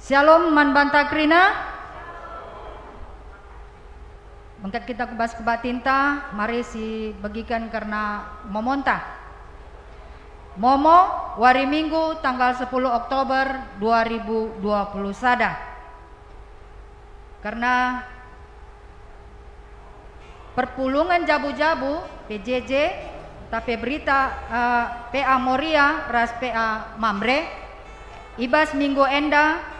Shalom manbanta krina. Mengkat kita kubas kebat tinta, mari si bagikan karena momonta. Momo wari Minggu tanggal 10 Oktober 2020 sada. Karena perpulungan jabu-jabu PJJ tapi berita PA Moria ras PA Mamre ibas minggu enda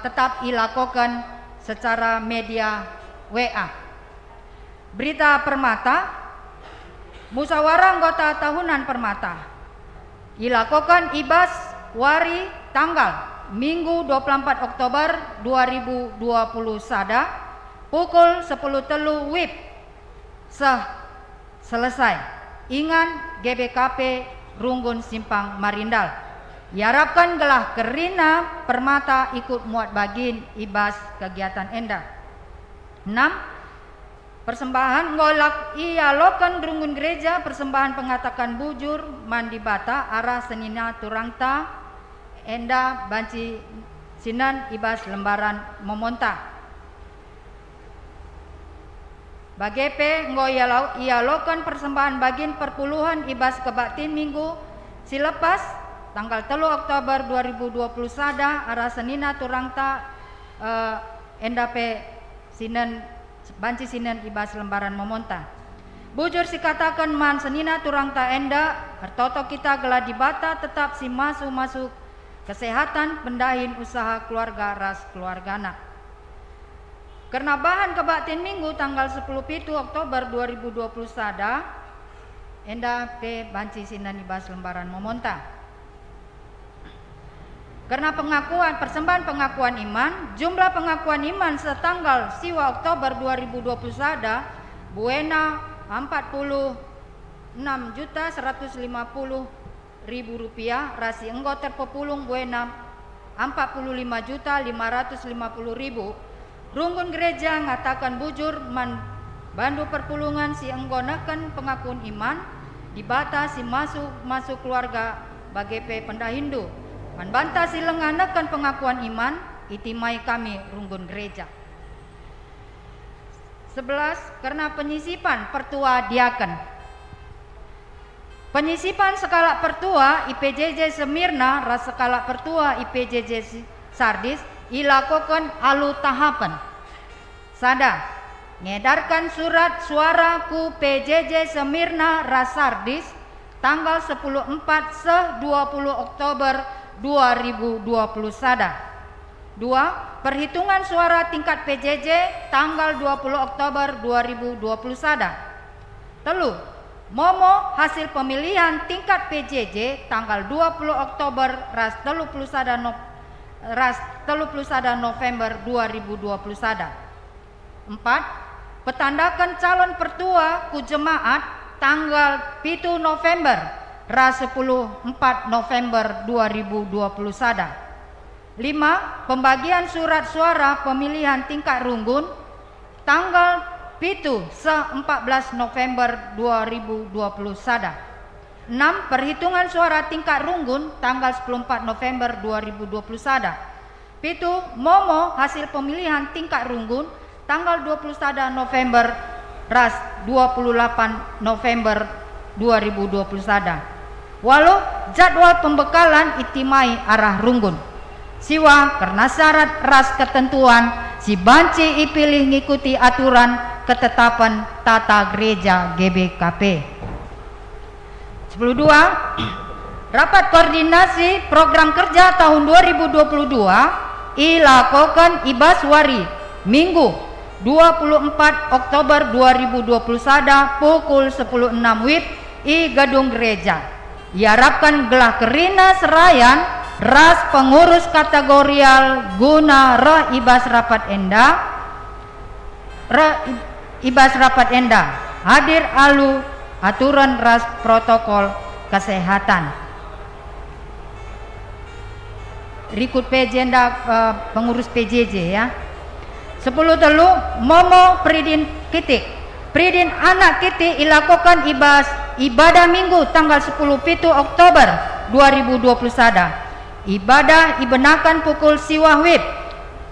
tetap dilakukan secara media WA. Berita Permata, musyawarah anggota tahunan Permata dilakukan ibas wari tanggal Minggu 24 Oktober 2020 sada pukul 10.03 WIB selesai ingan GBKP Runggun Simpang Marindal. Diharapkan gelah kerina Permata ikut muat bagin ibas kegiatan enda. 6. Persembahan ngolak ialokan Runggun Gereja persembahan pengatakan bujur mandi bata arah senina turangta enda banci sinan ibas lembaran memonta. Bagepe ialokan persembahan bagin perpuluhan ibas kebatin minggu silepas tanggal 3 Oktober 2020 sada arah senina turangta endape sinan banci sinan ibas lembaran memonta. Bujur si katakan man senina turangta enda artoto kita gelah dibata tetap si masuk kesehatan pendahin usaha keluarga ras keluargana. Karena bahan kebatin minggu tanggal 10 Oktober 2020 sada enda pe banci sinan ibas lembaran memonta. Karena persembahan pengakuan iman, jumlah pengakuan iman setanggal siwa Oktober 2020 sada buena 46.150.000 rupiah, rasi enggo terpepulung buena 45.550.000. Runggun Gereja ngatakan bujur bandu perpulungan si enggo neken pengakuan iman dibatasi masuk keluarga BGP Pendahindu. Manbanta si lenganakan pengakuan iman itimai kami Runggun Gereja. 11. Karena penyisipan pertua diaken. Penyisipan skala pertua IPJJ Semirna ras skala pertua IPJJ Sardis dilakukan alu tahapan. Sada ngedarkan surat suara ku PJJ Semirna ras Sardis tanggal 10.4 20 Oktober 2020 sada. 2. Perhitungan suara tingkat PJJ tanggal 20 Oktober 2020 sada. 3. Momo hasil pemilihan tingkat PJJ tanggal 20 Oktober ras 30 sada November 2020 sada. 4. Petandakan calon pertua ku jemaat tanggal 7 November ras 10 4 November 2020 sada. 5. Pembagian surat suara pemilihan tingkat Runggun tanggal 7 14 November 2020 sada. 6. Perhitungan suara tingkat Runggun tanggal 10 4 November 2020 sada. 7. Momo hasil pemilihan tingkat Runggun tanggal 20 sada November ras 28 November 2020 sada. Walau jadwal pembekalan itimai arah Runggun. Siwa karena syarat ras ketentuan si banci ipilih ngikuti aturan ketetapan tata gereja GBKP. 10.2. Rapat koordinasi program kerja tahun 2022 ilakokan ibas wari Minggu 24 Oktober 2020 sada pukul 10.06 WIB i Gedung Gereja. Diharapkan gelah kerina serayan ras pengurus kategorial guna ibas rapat enda hadir alu aturan ras protokol kesehatan. Rikut PJ pengurus PJJ ya. 10 telu momo pridin kitik. Pridin anak kiti ilakukan ibadah minggu tanggal 10 Oktober 2020 sada. Ibadah ibenakan pukul siwah wib.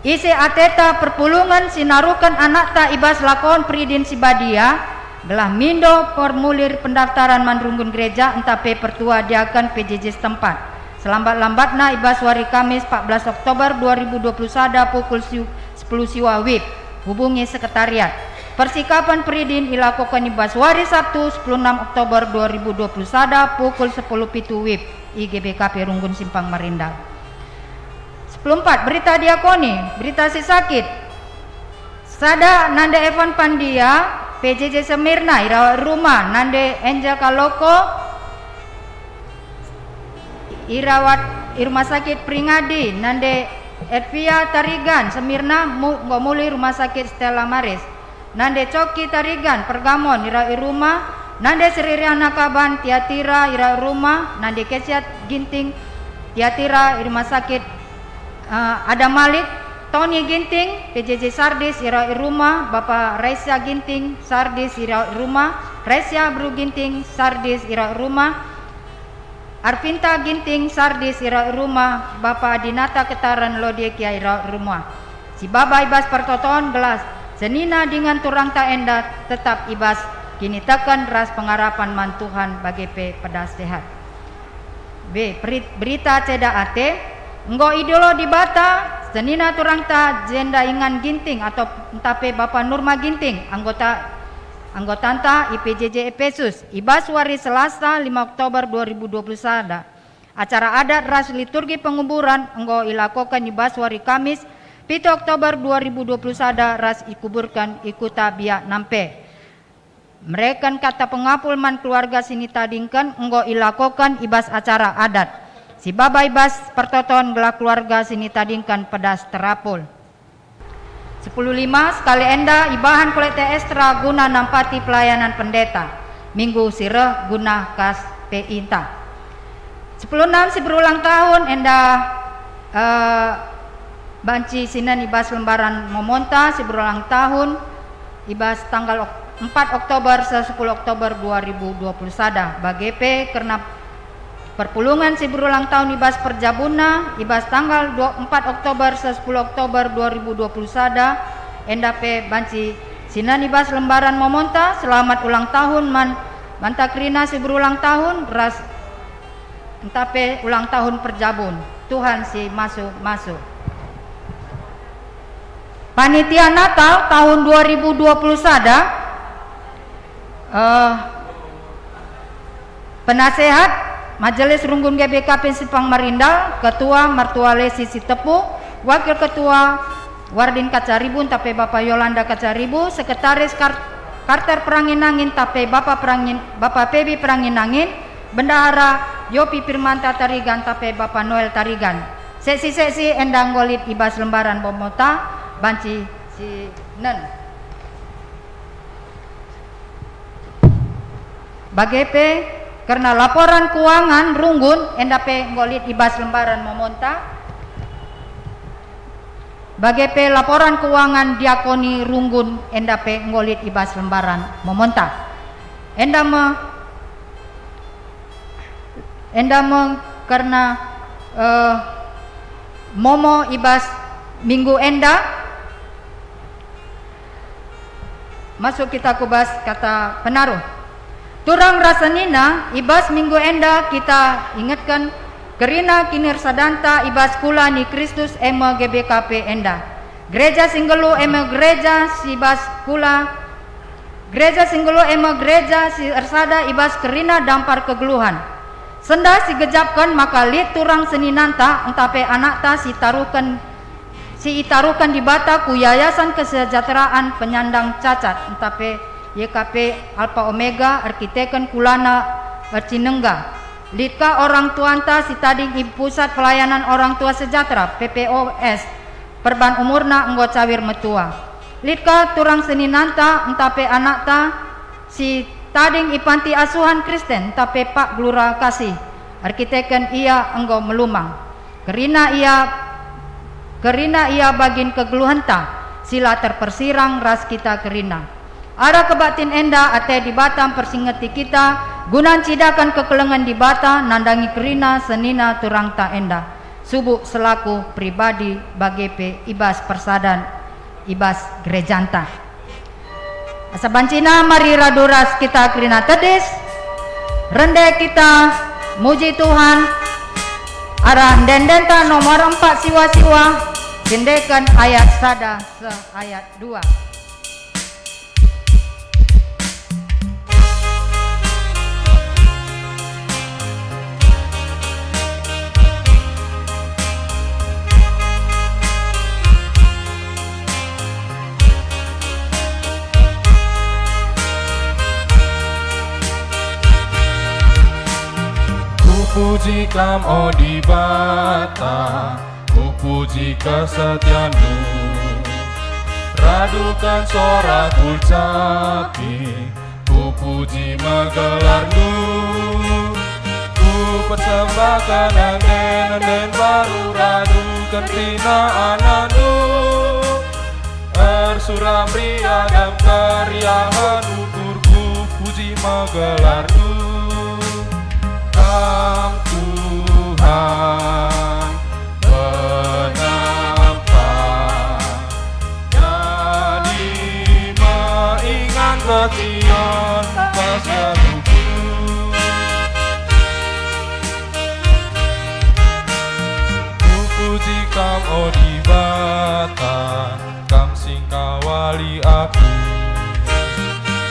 Isi ateta perpulungan sinarukan anak ta ibas lakon peridin sibadia belah mindo formulir pendaftaran manrunggun gereja entape pertua diakan PJJ setempat. Selambat-lambatna ibas wari Kamis 14 Oktober 2021 pukul 10 siwah wib. Hubungi sekretariat. Persikapan peridin ilakukan ibas wari Sabtu 16 Oktober 2021 pukul 10 pitu wib. IGBKP Runggun Simpang Marindal. 14 berita diakoni, berita si sakit. Sada nande Evan Pandia, PJJ Semirna ira rumah nande Angel Kaloko irawat rumah sakit Pringadi nande Edvia Tarigan Semirna muli rumah sakit Stella Maris nande Coki Tarigan Pergamon ira rumah nande Sririana Kaban Tiatira ira rumah nande Kesiat Ginting Tiatira rumah sakit Adam Malik Tony Ginting PJJ Sardis ira rumah Bapak Raisya Ginting Sardis ira rumah Raisya Bru Ginting Sardis ira rumah Arvinta Ginting Sardis ira rumah Bapak Dinata Ketaran Lodiekia ira rumah si Baba ibas pertoton gelas senina dengan turang ta enda tetap ibas kini tekan ras pengharapan mantuhan bagi P pedas sehat. B. Berita ceda ate nggo idolo di bata senina turang ta jenda ingan ginting atau tape Bapak Nurma Ginting anggotanta IPJJ Efesus ibas wari Selasa 5 Oktober 2021 acara adat ras liturgi penguburan nggo ilakokan ibas wari Kamis 7 Oktober 2021 ras ikuburkan ikuta biak nampe. Mereka kata pengapulman keluarga sini tadingkan enggo ilakokan ibas acara adat. Si baba ibas pertoton gelak keluarga sini tadingkan pedas terapul. 10.5 sekali enda ibahan kolekte ekstra guna nampati pelayanan pendeta. Minggu sireh guna kas PINTA. 10.6 si berulang tahun enda banci sinan ibas lembaran Momonta si berulang tahun ibas tanggal 4 Oktober 10 Oktober 2021 BGP karena perpulungan si berulang tahun ibas Perjabuna ibas tanggal 4 Oktober 10 Oktober 2021 NDP banci sinan ibas lembaran Momonta selamat ulang tahun mantakrina si berulang tahun ras entape ulang tahun Perjabun Tuhan si masuk panitia Natal tahun 2021 penasehat Majelis Runggun GBKP Simpang Marindal, Ketua Martuale Sisi Tepu, Wakil Ketua Wardin Kacaribun tapi Bapak Yolanda Kacaribu, Sekretaris Karter Peranginangin tapi Bapak Pebi Peranginangin, Bendahara Yopi Firmanta Tarigan tapi Bapak Noel Tarigan. Seksi endang golit ibas lembaran Bomota, banci si nen. BGP karena laporan keuangan Runggun endape ngolit ibas lembaran Momonta. BGP laporan keuangan Diakoni Runggun endape ngolit ibas lembaran Momonta. Endame karena Momo ibas minggu enda masuk kita kubas kata penaruh. Turang rasanina ibas minggu enda kita ingatkan kerina kinir sadanta ibas kula ni Kristus ema GBKP enda. Gereja Singgelu ema gereja si ibas kula. Gereja Singgelu ema gereja si ersada ibas kerina dampar kegeluhan. Senda si gejapkan maka lit turang seninanta entape anak ta si itarukan di bata ku yayasan kesejahteraan penyandang cacat entape YKP Alpha Omega Arkiteken Kulana Ercinengga Litka orang tuanta si tading ibu pusat pelayanan orang tua sejahtera PPOS perban umurna enggo cawir metua Litka turang seninanta entape anakta si tading ipanti asuhan Kristen entape Pak Glura Kasih Arkiteken ia enggo melumang kerina ia bagin kegeluhanta sila terpersirang ras kita kerina. Ada kebatin enda ate di Batam persingeti kita gunan cidakan kekelengan di bata nandangi kerina senina turang ta enda Subuh selaku pribadi bagepe ibas persadan ibas gerejanta. Asabancina mari raduras kita krina tedis, rende kita muji Tuhan, arah dendenta nomor 4 siwa-siwa, gendekan ayat sada se ayat 2. Puji kam odi bata, ku puji kesetiaanmu. Radukan sorak ucapi, ku puji menggelarmu. Ku persembahkan anden baru, radukan tina anandu. Ersuram ria dan keriahan, ukurku puji menggelarmu. Tuhan penampak, jadi mengingat Sion pasaluku. Ku puji kam odi bata, kam sing kawali aku,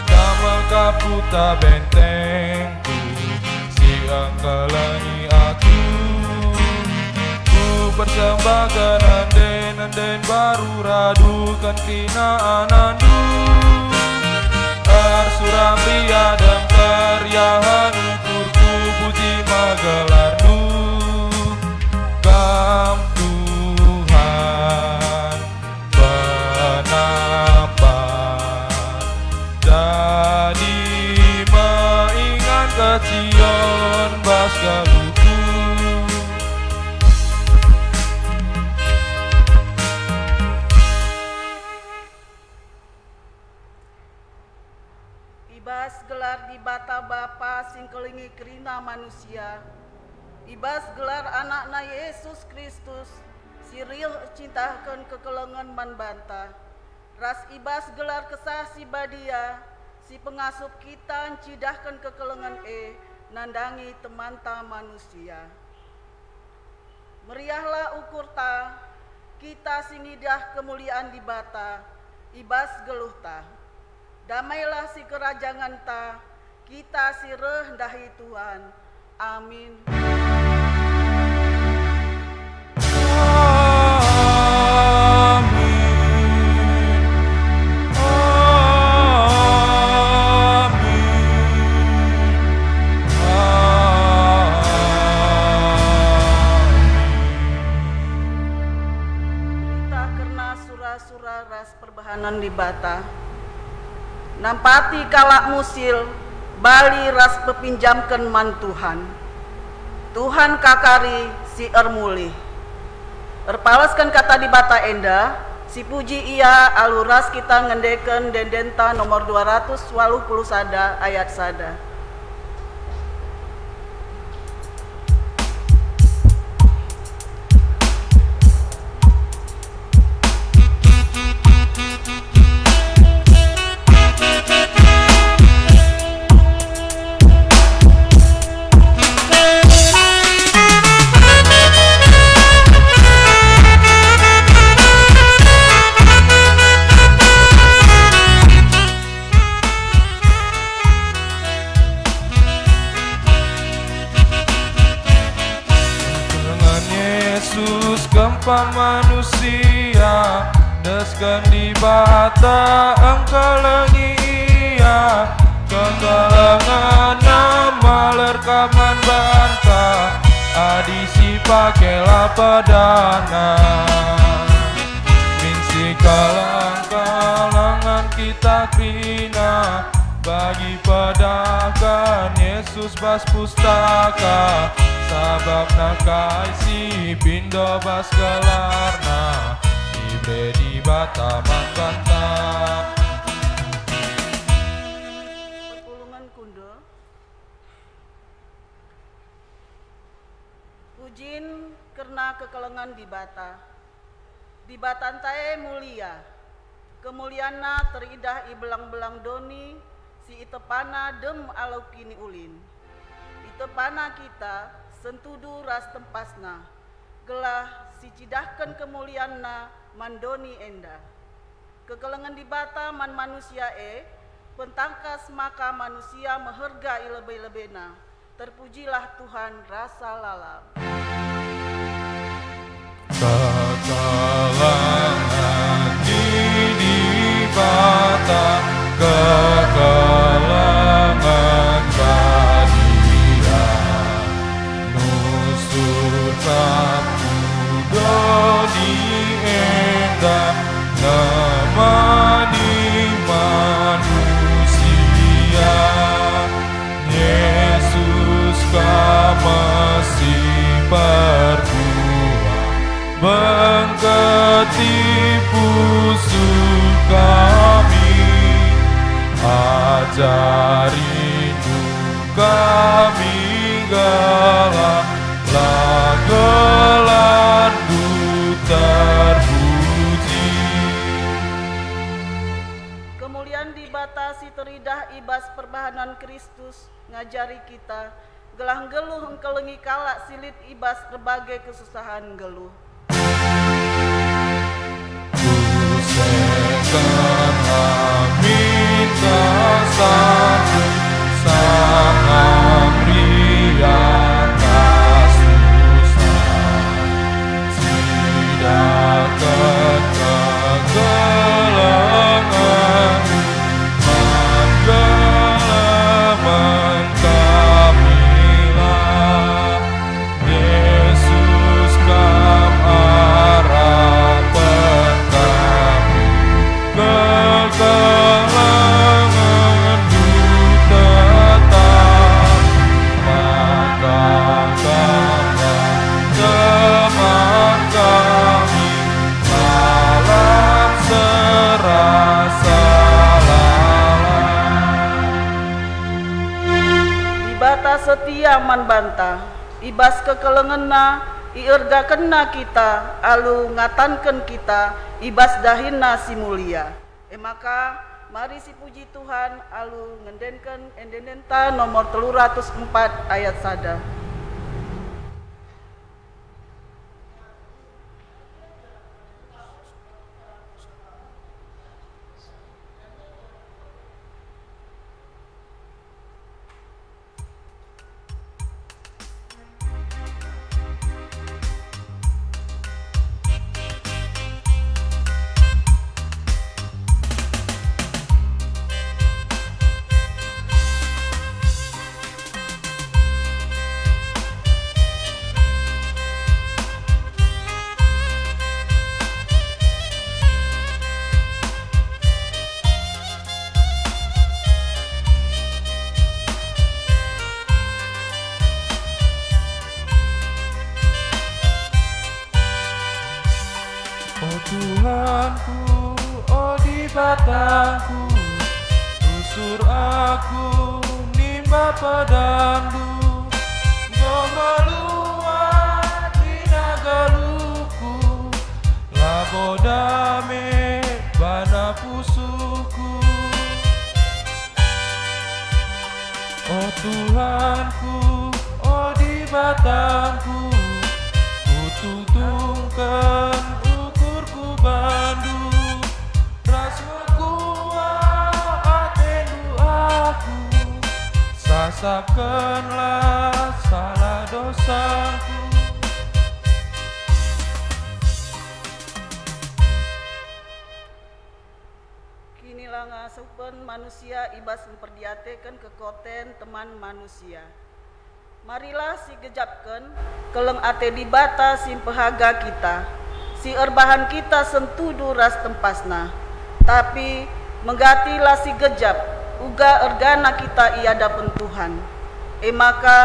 kam mengkaputa bentengku, angkalangi aku. Ku persembahkan anden baru, radukan kina anandu. Arsuram ria dan keriahan, ukurku puji magelarmu. Kam Tuhan penampak, jadi mengingat Sion baskaluku. Ibas gelar di bata Bapa sing kelingi kerina manusia. Ibas gelar anakna Yesus Kristus, siril cintakan kekelengan man banta. Ras ibas gelar kesah si badia, si pengasup kita cidahkan kekelengan nandangi temanta manusia. Meriahlah ukurta, kita singidah kemuliaan di bata, ibas geluhta. Damailah si kerajangan ta, kita si rendahi Tuhan. Amin. Perbahanan di bata nampati kalak musil bali ras pepinjamkan man Tuhan kakari si ermuli erpalaskan kata di bata enda si puji ia aluras kita ngendeken dendenta nomor 280 sada ayat sada. Manusia deskan di bata engkalangi ia kekelengan nama lerkaman banta adisi pakailah pedana minsi kalang-kalangan kita krina bagi pedagang Yesus bas pustaka sabab nakai si pindo bas gelarna ibre di bata banta. Perpulungan kundo pujin karena kekelengan di bata. Di batantae mulia, kemuliana teridah i belang-belang doni, si itepana dem alau kini ulin. Itepana kita sentudu ras tempasna, gelah si cidahkan kemulianna mandoni enda. Kekelengan di bata man manusia pentangkas maka manusia meherga ilebe-lebena. Terpujilah Tuhan rasa lalam. Kekelengan di bata, kekelengan badia, nusur kapu doni enda, nemani manusia. Yesus kamasi berdua, mengketipu kami, ajari kami gelar, gelarmu terpuji. Kemuliaan dibatasi teridah ibas perbahanan Kristus ngajari kita, gelah geluh engkelengi kalak silit ibas berbagai kesusahan geluh. Amin kasatu sangat pria kasusah, sidakan kegelangan menggelaman kamilah. Yesus kam arah kami, kegelangan tetap, maka teman kami malam serasa lalang. Dibata setia man banta, ibas kekelengena iirga kena kita, alu ngatanken kita, ibas dahina si mulia. Maka mari si puji Tuhan alu ngendenken endendenta nomor 304 ayat sada. Oh Tuhanku, oh di batangku, usur aku nimba padamu, Go meluat di nagaluku, labo dame bana pusuku. Oh Tuhanku, oh di batangku, kututungkan bandu rasmuku atendu aku, sasapkanlah salah dosaku. Kinilah ngasupen manusia ibas memperdiatekan kekoten teman manusia. Marilah si gejapkan keleng ate dibata simpehaga kita, si erbahan kita sentudu ras tempasna, tapi menggatilah si gejap uga ergana kita iadapen Tuhan. Maka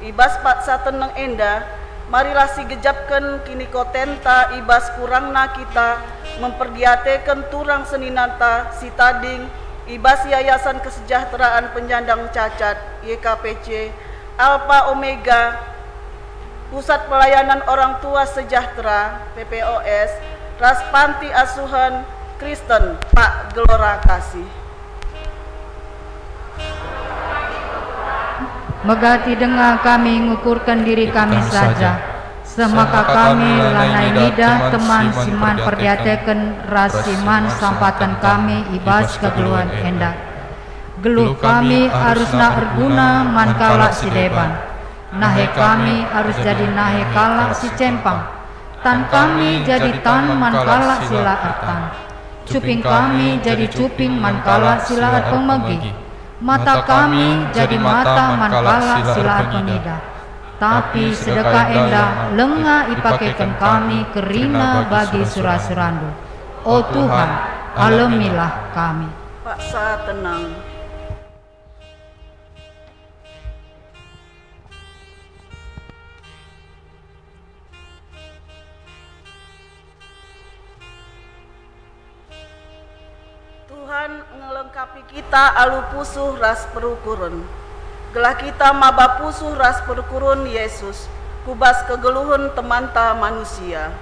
ibas pak sateneng enda, marilah si gejapkan kini kotenta ibas kurangna kita memperdiatekan turang seninanta si tading ibas Yayasan Kesejahteraan Penyandang Cacat YKPC Alpha Omega Pusat Pelayanan Orang Tua Sejahtera PPOS, Ras Panti Asuhan Kristen Pak Gelora Kasih. Megati dengar kami ngukurkan diri kami saja, semaka kami lanai nida teman siman perdiateken rasiman sampatan kami ibas kegeluhan endah. Geluh kami harus nak erguna mankala si deban, nahe kami harus jadi nahe kala si cempang, tan kami jadi tan mankala sila ertan, cuping kami jadi cuping mankala sila pemegi, mata kami jadi mata mankala sila pengida. Tapi sedekah endah lengah ipakekan kami kerina bagi surah-surandu. Oh Tuhan, alamilah kami. Paksa tenang. Tuhan ngelengkapi kita alu pusuh ras perukurun. Gelah kita maba pusuh ras perukurun Yesus, kubas kegeluhun temanta manusia.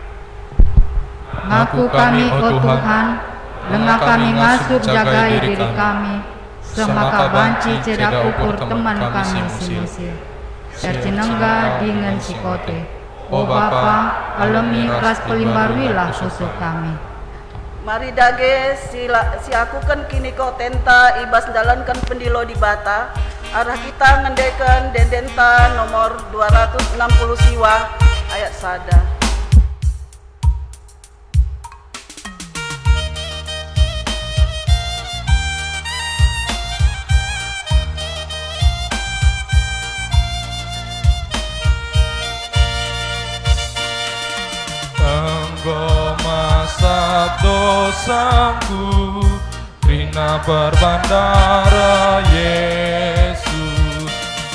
Ngaku kami, oh Tuhan, lengah kami ngasup jagai diri kami, semaka banci cedak ukur teman kami si Mesir. Sercinengga dengan si kote. Oh Bapa, alami ras pelimbarwilah usuh kami. Mari dage si akukan kini kau tenta ibas dalankan pendilo di bata. Arah kita ngendekan dendenta nomor 260 siwa ayat sada. Engkau masab dosaku, rina berbandara Yesus,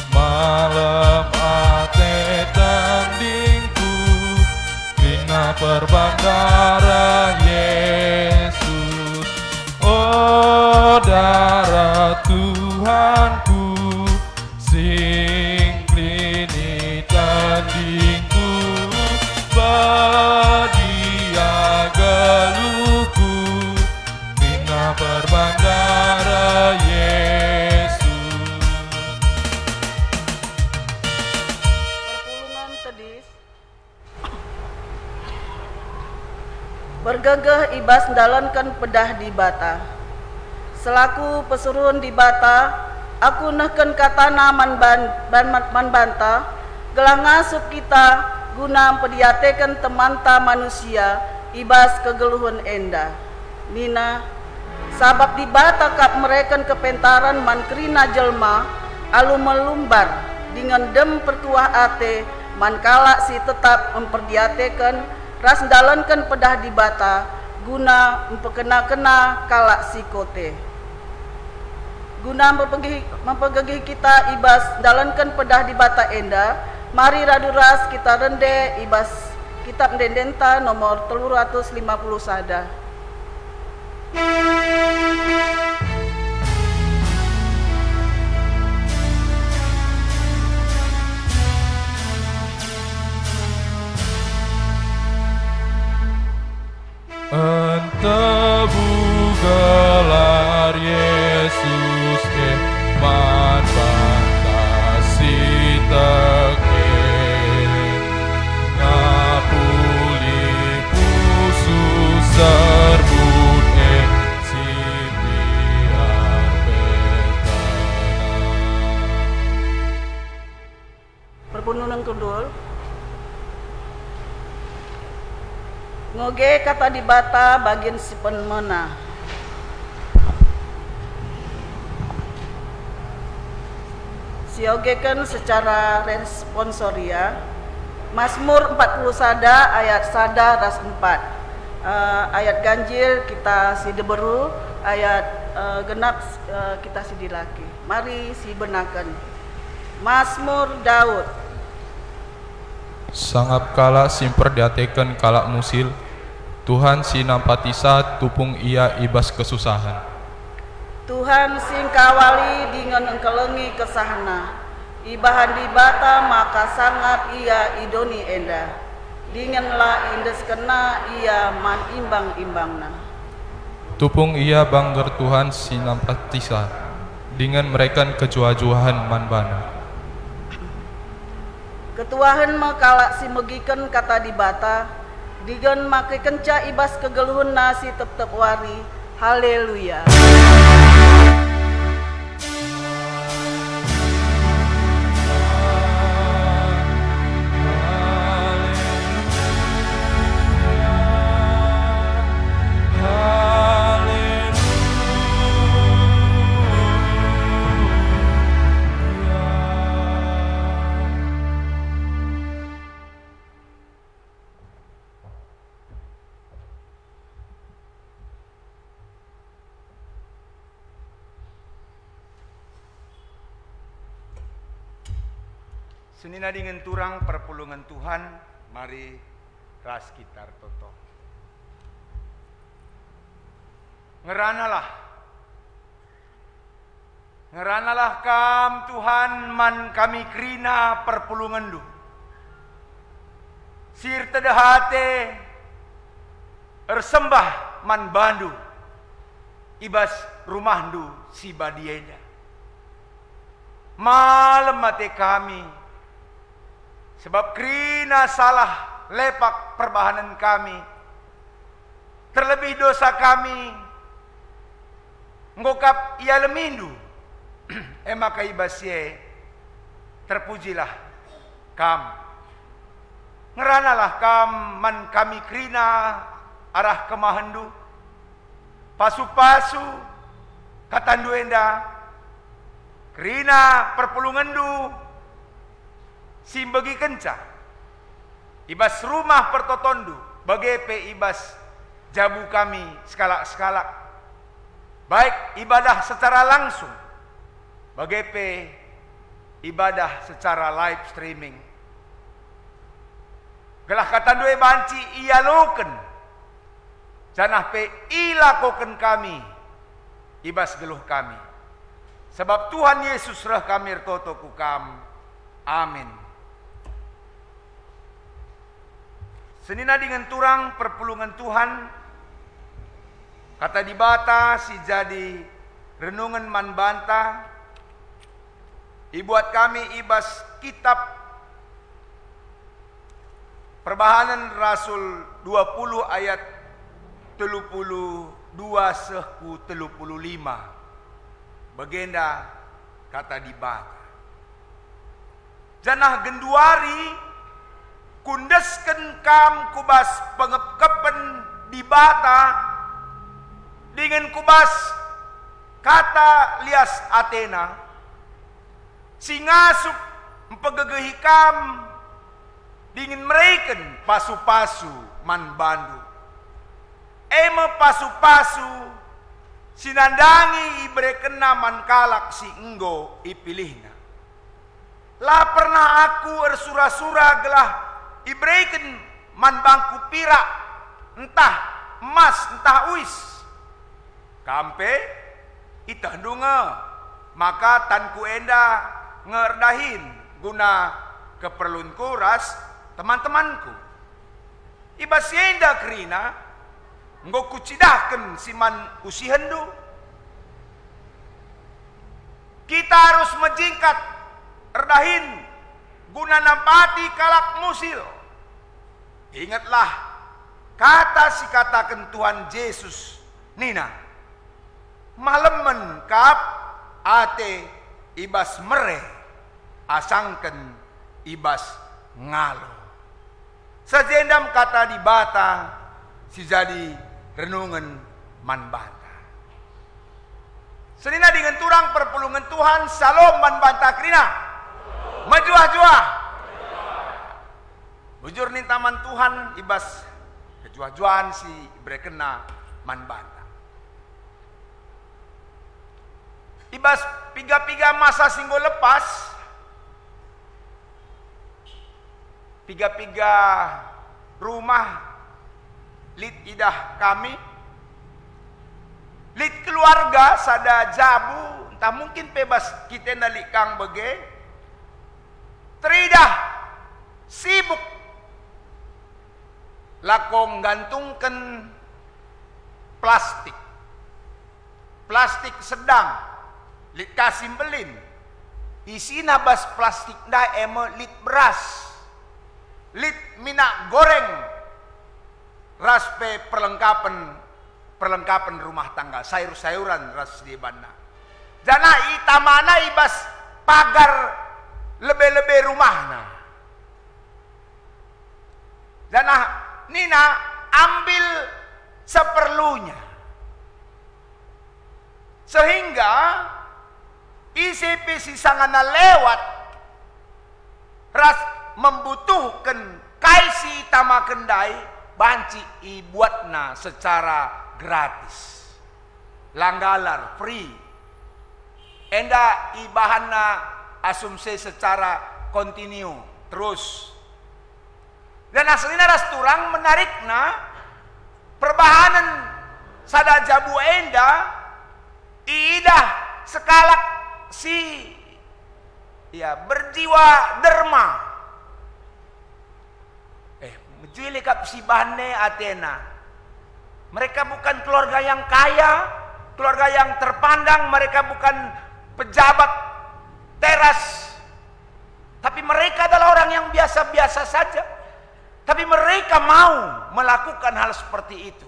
malam ate tandingku, rina berbandara Yesus. Oh darah Tuhanku, sing klini tandingku, badia geluhku, rina berbandara Yesus. Perpulungan tedis. Bergegeh ibas dalankan pedah di bata. Selaku pesuruhan di bata, aku nehken katana man banta, gelah ngasup kita guna pediatekan temanta manusia ibas kegeluhan endah. Nina, sabab di bata kap mereken kepentaran man kerina jelma, alu melumbar dengan dem pertuah ate man kala si tetap memperdiatekan ras dalankan pedah di bata guna mempekena-kena kala si kote. Guna mempegegih kita ibas dalankan pedah di bata endah, mari raduras kita rende ibas kitab dendenta nomor 350 sada. Entebu gelar Yesus man fantasi teke, ngapuli pusus serbut simpian betana. Perpunungan kundul. Ngoge kata di bata bagian si penmena. Siogekan secara responsoria. Mazmur 40 sada ayat sada ras 4. Ayat ganjil kita si deberu, ayat genap kita si dilaki. Mari si benakan. Mazmur Daud. Sangap kala simper diatekan kalak musil, Tuhan sinampatisa tupung ia ibas kesusahan. Tuhan sing kawali dengan engkelengi kesahana, Ibahan di bata maka sangat ia idoni enda. Dingenlah indes kena ia man imbang-imbangna. Tupung ia bangger Tuhan sinampatisa, dengan mereka kejuah-juahan manbana. Ketuahan makalak si megiken kata di bata, digen make kenca ibas kegeluhun nasi tep-tep wari. Haleluya. Senina dengan turang perpulungan Tuhan, mari ras kitar toto. Ngeranalah kam Tuhan man kami krina perpulungan du. Sir tedahate ersembah man bandu, ibas rumahdu si badieda. Malam mate kami, sebab krina salah lepak perbahanan kami, terlebih dosa kami, ngokap ia lemindu, emaka ibasye, terpujilah kam. Ngeranalah kam man kami krina arah kemahendu, pasu-pasu katandu enda, krina perpulungandu, simbagi kenca ibas rumah pertotondu bagepe ibas jabu kami sekalak-sekalak, baik ibadah secara langsung bagepe ibadah secara live streaming. Gelah kata dua banci ia loken janah pe ilakoken kami ibas geluh kami, sebab Tuhan Yesus reh kami toto kukam. Amin. Senina dengan turang perpulungan Tuhan, kata di bata si jadi renungan man banta, ibuat kami ibas kitab perbahanan Rasul 20 ayat 32 sehku 35. Bagenda kata di bata. Janah genduari kundesken kam kubas pengekepen di bata dengan kubas kata lias Athena singasup empegegehi kam dengan mereken pasu-pasu man bandu eme pasu-pasu sinandangi ibrekena man kalak si enggo ipilihna. Lah pernah aku ersura-sura gelah ibreken man bangku pirak, entah emas, entah uis. Kampe itah dunga, maka tanku enda ngerdahin guna keperluanku ras teman-temanku. Ibas enda kerina, nggo kucidahkan si man usihendu. Kita harus menjingkat erdahin guna nampati kalak musil. Ingatlah kata si katakan Tuhan Yesus nina, malemen kap ate ibas mere asangken ibas ngalo. Sajendam kata di bata si jadi renungan man banta. Senina dengan turang perpulungan Tuhan salom man banta krina. Majuah-juah. Bujur nih taman Tuhan ibas kejuah-juahan si brekena man banta. Ibas piga-piga masa singgo lepas, piga-piga rumah lid idah kami, lid keluarga sada jabu, entah mungkin bebas kita nalik kang bege, teridah sibuk lakong gantungkan plastik sedang lit kasim belin isina bas plastik da eme lit beras lit minyak goreng raspe perlengkapan rumah tangga sayur-sayuran ras di bana jana itamana ibas pagar lebih-lebih rumahna jana nina ambil seperlunya sehingga ICP sisangana lewat ras membutuhkan kaisi tama kendai banci ibuatna secara gratis langgalar free enda ibahanna asumsi secara kontinu terus dan aslinya ras turang menarikna perbahanan sada jabu enda idah sekalak si berjiwa derma menjuili kap si bahane Athena mereka bukan keluarga yang kaya keluarga yang terpandang mereka bukan pejabat teras tapi mereka adalah orang yang biasa-biasa saja tapi mereka mau melakukan hal seperti itu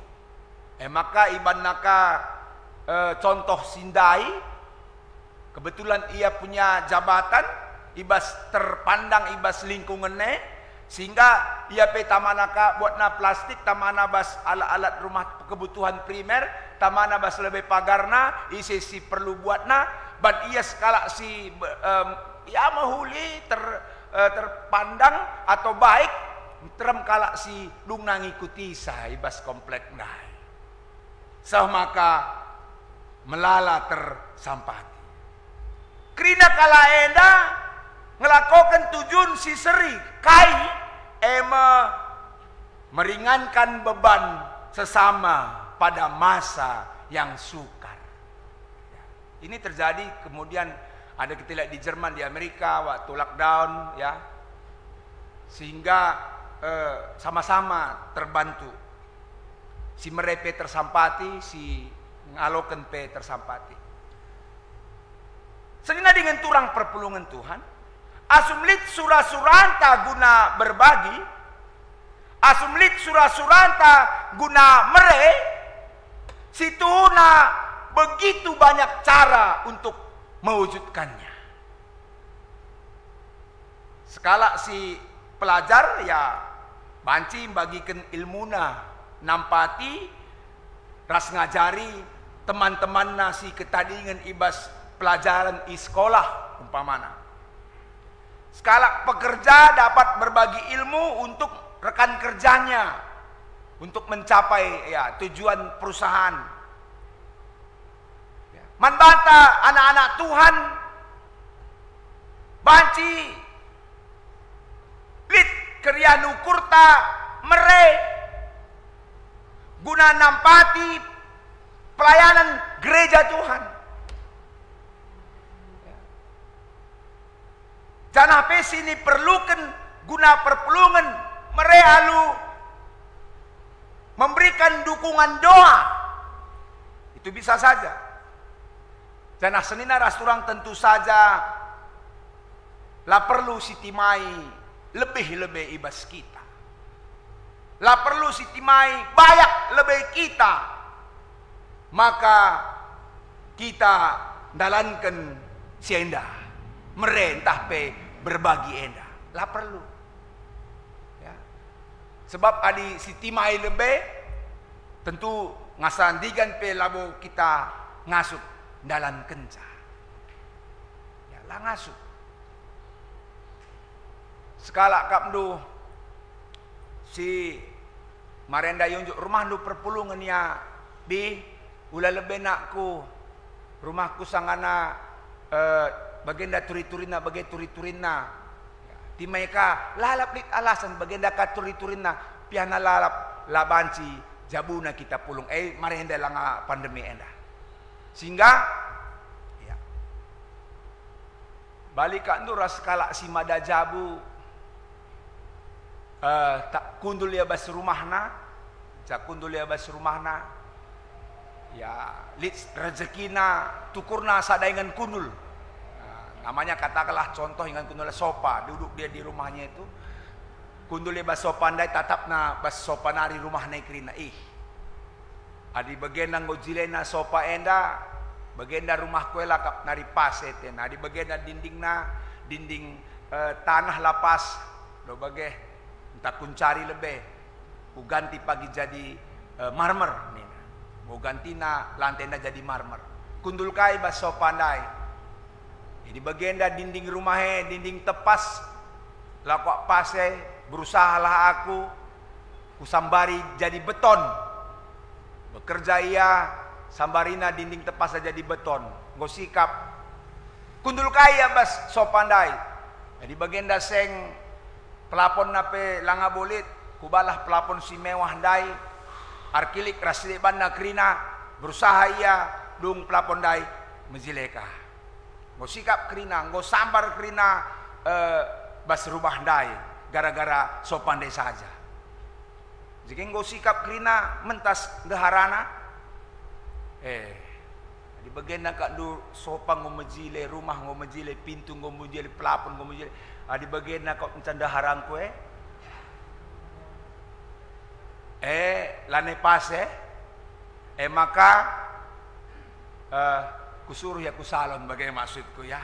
maka ibanaka contoh Sindai kebetulan ia punya jabatan ibas terpandang ibas lingkungannya sehingga ia pe tamanaka buatna plastik tamana bas alat-alat rumah kebutuhan primer tamana bas lebih pagarna isi si perlu buatna ban ia skala si mahuli terpandang atau baik terem kala si dung ngikuti say bas komplek nai sah maka melala tersampati krina kala enda ngelakokan tujuan si seri kai meringankan beban sesama pada masa yang sukar. Ini terjadi kemudian ada kita lihat di Jerman, di Amerika waktu lockdown ya, sehingga sama-sama terbantu. Si merepe tersampati, si ngaloken pe tersampati. Selina dengan turang perpulungan Tuhan, asumlit surah-suranta guna berbagi, asumlit surah-suranta guna mere, situna begitu banyak cara untuk mewujudkannya. Sekala si pelajar ya banci bagikan ilmuna, nampati ras ngajari teman-teman nasi ketadingan ibas pelajaran di sekolah umpamana. Sekala pekerja dapat berbagi ilmu untuk rekan kerjanya untuk mencapai ya tujuan perusahaan. Membantah anak-anak Tuhan banci lit krianu kurta mere guna nampati pelayanan gereja Tuhan. Janah pesi ini perlukan guna perpulungan merehalu memberikan dukungan doa. Itu bisa saja. Janah senina rasturang tentu saja lah perlu sitimai lebih-lebih ibas kita. Lah perlu sitimai banyak lebih kita. Maka kita dalankan sienda merentah pe berbagi enda lah perlu ya. Sebab adi sitimai lebih tentu ngasandigan pe labo kita ngasup dalam kenca ya lah ngasup sekala kapdu si marenda yunjuk rumah lu perpulungan ya bi ula lebih nakku rumahku sangana bagenda turi-turina bagai turi-turina di mereka lalap lit alasan bagenda ka turi-turina piana lalap labanci jabuna kita pulung marenda langa pandemi enda sehingga ya balik kandu ras kalak si madajabu tak kundul ya bas rumahna, cak kundul ya bas rumahna, ya lit rezekina tukurna sadaingan kundul. Namanya katakanlah contoh dengan kundul sopa, duduk dia di rumahnya itu, kundul ya bas sopandai tatapna bas sopanari rumahna ikrina adi bagian nang gojilena sopa enda, bagian da rumah kue lakap nari paseten, adi bagian da dinding tanah lapas, do bagai entah kuncari lebih, ku ganti pagi jadi marmer, nih, mau gantina lantainya jadi marmer, kundul kai bas sopandai, di bagian da dinding rumahnya, dinding tepas, lakok pase, berusahalah aku, kusambari jadi beton. Bekerja ia sambarina dinding tepas saja di beton, go sikap kundul kaya bas sopandai. Jadi bagian daseng pelapon nape langa bolit, kubalah pelapon si mewah dai, arkilik rasiban nakrina, berusaha ia dung pelapon dai mejileka. Go sikap krina, go sambar krina bas rumah dai, gara-gara sopandai saja. Jika engkau sikap krina mentas deharana, di bagian nak du sopan ngomejile, rumah ngomejile, pintu ngomejile, pelapon ngomejile, di bagian nak kau mencanda harang kue, lane pase, maka kusuruh ya kusalon bagai maksudku ya.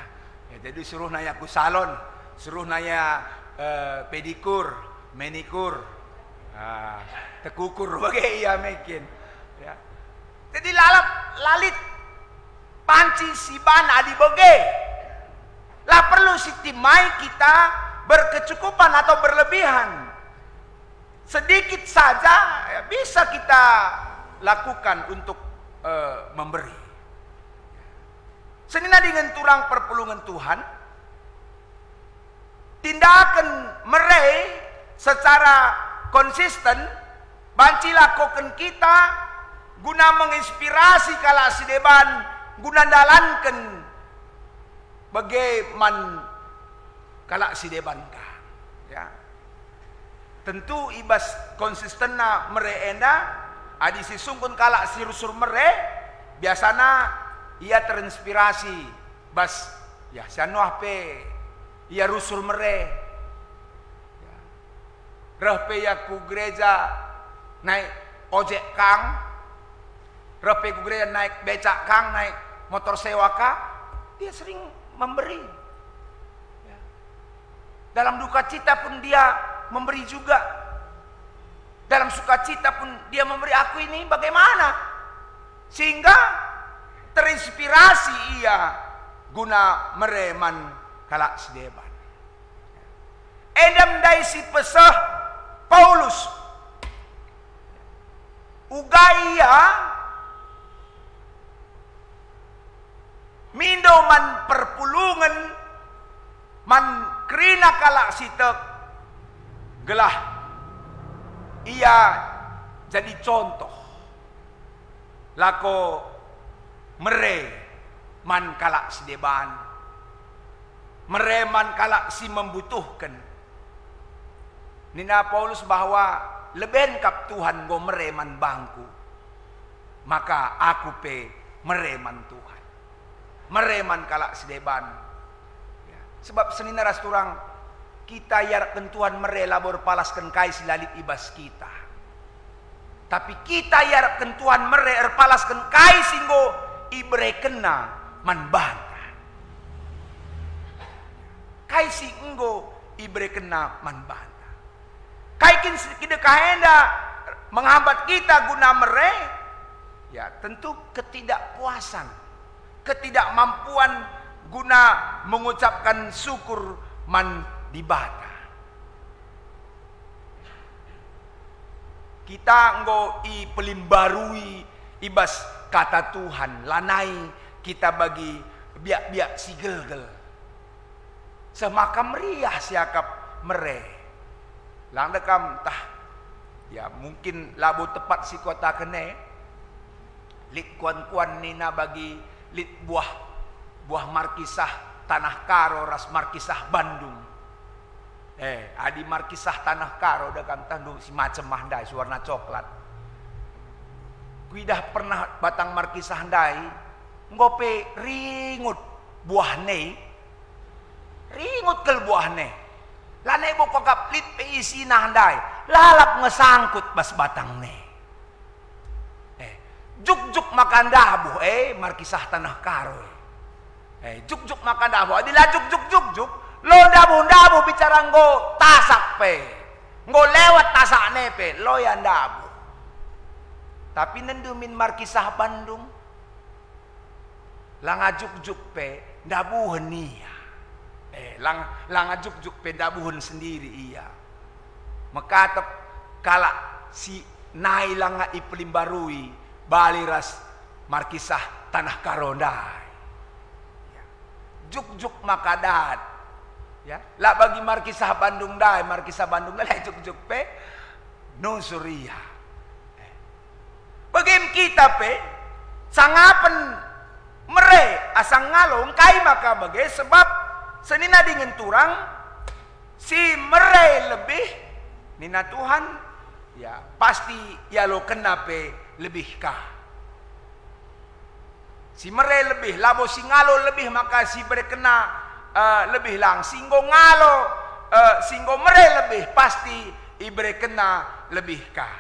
Jadi suruh naya kusalon, suruh naya pedikur, manikur. Tekukur bagai ia mekin ya. Jadi lalit panci si bana di boge lah perlu sitimai kita berkecukupan atau berlebihan sedikit saja ya, bisa kita lakukan untuk memberi. Senina dengan turang perpulungan Tuhan, tindakan merei secara konsisten banci lakukan kita guna menginspirasi kala sideban guna dalankan bagaimana kala sideban ka ya. Tentu ibas konsistenna mere enda adi sisungkun kala si rusur mere biasana ia terinspirasi bas ya sianuah pe ia rusur mere rahpe ya ku gereja naik ojek kang, rahpe ku gereja naik becak kang, naik motor sewa kang, dia sering memberi. Ya. Dalam duka cita pun dia memberi juga. Dalam sukacita pun dia memberi. Aku ini bagaimana? Sehingga terinspirasi ia guna mereman kalak sedeban. Edam dai si pesah Paulus ugaya mindo man perpulungan man krina kala sitek gelah ia jadi contoh lako mere man kala sideban mere man kala si membutuhkan. Nina Paulus bahwa leben kap Tuhan go mereman bangku, maka aku pe mereman Tuhan, mereman kalak sedeban. Ya. Sebab senina ras turang kita yarapkan Tuhan merelabor palaskan kai silalit ibas kita, tapi kita yarapkan Tuhan mere palaskan kai singgo ibre kena man banta, kai singgo ibre kena man banta. Kaikin kita kahenda menghambat kita guna mere, ya tentu ketidakpuasan, ketidakmampuan guna mengucapkan syukur man dibata. Kita enggo i pelimbarui ibas kata Tuhan lanai kita bagi biak-biak si gel-gel. Semaka meriah siakap mere. Lang dekam tah ya mungkin labu tepat si kota kene lit kuan-kuan nina bagi lit buah markisah Tanah Karo ras Markisah Bandung. Adi Markisah Tanah Karo dagang tandu si macem mahdai warna coklat. Kuidah pernah batang Markisah ndai ngope ringut buah nei. Ringut kel buah nei. Lanai boko kap lit pe isi nahandai. Lalap ngesangkut bas batang nei. Juk-juk makan dabu Markisah Tanah Karo. Juk-juk makan dabu. Adila juk-juk. Lo dabu bicara nggo tasak pe. Nggo lewat tasak nepe. Lo yang dabu. Tapi nendumin Markisah Bandung. Langa juk-juk pe. Dabuhen iya. Langa juk-juk pe dabuhen sendiri iya. Mekatep kala si nai langa ipelimbarui. Baliras Markisah Tanah Karondai. Juk-juk makadat. Ya, lah bagi Markisah Bandung dai, Markisah Bandung dai juk-juk pe nusuria. Bagaim kita pe sangapen mere asang ngalong kai maka bagai sebab senina dingin turang si mere lebih nina Tuhan ya pasti ya lo kena pe lebih kah. Si mere lebih labo si ngalo lebih maka si berkena lebih lang. Singgo ngalo singgo mere lebih pasti ibre kena lebih kah.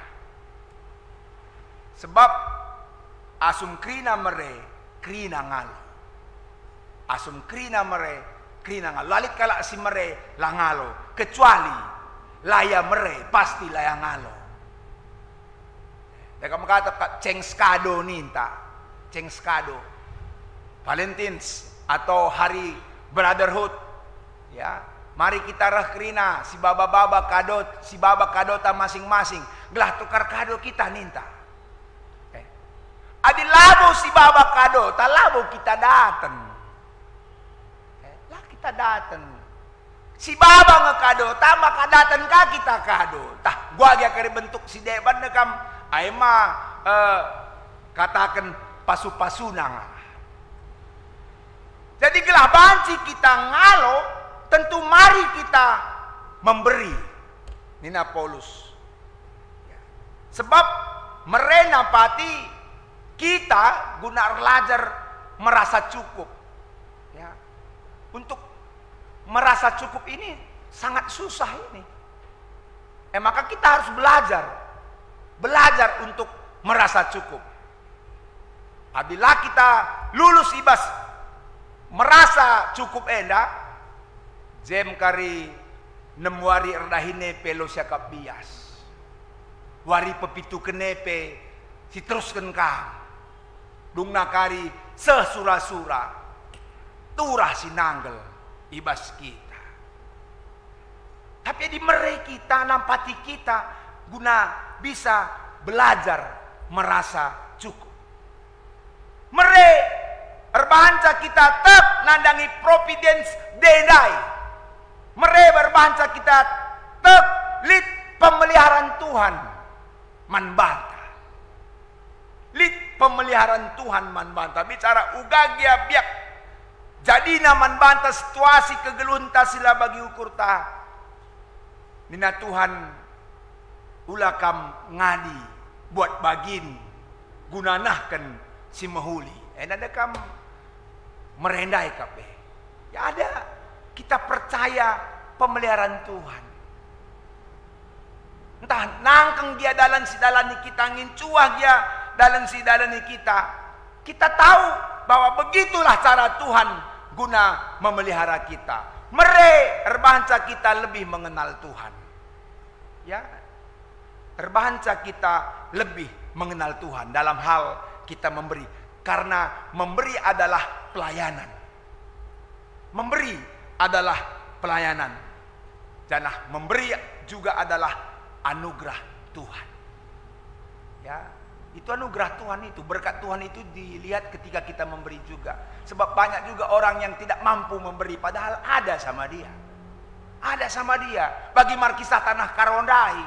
Sebab asum krina mere krina ngalo. Asum krina mere krina ngalo. Lalit kala si mere lah ngalo. Kecuali laya mere pasti laya ngalo. Mereka mengatakan ceng skado ninta. Ceng skado. Valentines atau hari brotherhood. Ya, mari kita reh krina si baba-baba kadot, si baba kadota masing-masing. Gelah tukar kado kita ninta. Adi labo si baba kadota, labo kita datang. Lah kita datang. Si baba ngekadota maka datang ka kita kado. Tah, gua agak kari bentuk si deban nekam aima katakan pasu-pasunang. Jadi gelah banci kita ngalo, tentu mari kita memberi. Nina Paulus. Sebab merena pati kita guna belajar merasa cukup. Ya. Untuk merasa cukup ini sangat susah ini. Maka kita harus belajar untuk merasa cukup. Apabila kita lulus ibas merasa cukup enda, jem kari 6 wari erdahine pelo syakap bias. Wari pepitu kenepe si teruskan kang. Dung nakari sesura-sura turah sinanggel ibas kita. Tapi di mereka kita nampati kita guna bisa belajar merasa cukup. Berbanca kita tetap nandangi providence denai. Berbanca kita tetap lid pemeliharaan Tuhan manbanta. Lid pemeliharaan Tuhan manbanta. Bicara ugagia biak. Jadi naman banta situasi kegelunta sila bagi ukur ta. Nina Tuhan ulakam ngadi buat bagin gunanahkan si mahuli. Nadakam merendai kape. Ya ada kita percaya pemeliharaan Tuhan. Entah nangkeng dia dalam si dalani kita ngincuah dia dalam si dalani kita. Kita tahu bahwa begitulah cara Tuhan guna memelihara kita. Erbahanca kita lebih mengenal Tuhan. Ya. Erbahanca kita lebih mengenal Tuhan dalam hal kita memberi. Karena memberi adalah pelayanan. Memberi adalah pelayanan. Janah memberi juga adalah anugerah Tuhan. Ya, itu anugerah Tuhan itu, berkat Tuhan itu dilihat ketika kita memberi juga. Sebab banyak juga orang yang tidak mampu memberi padahal ada sama dia. Ada sama dia. Bagi Markisah Tanah Karondai,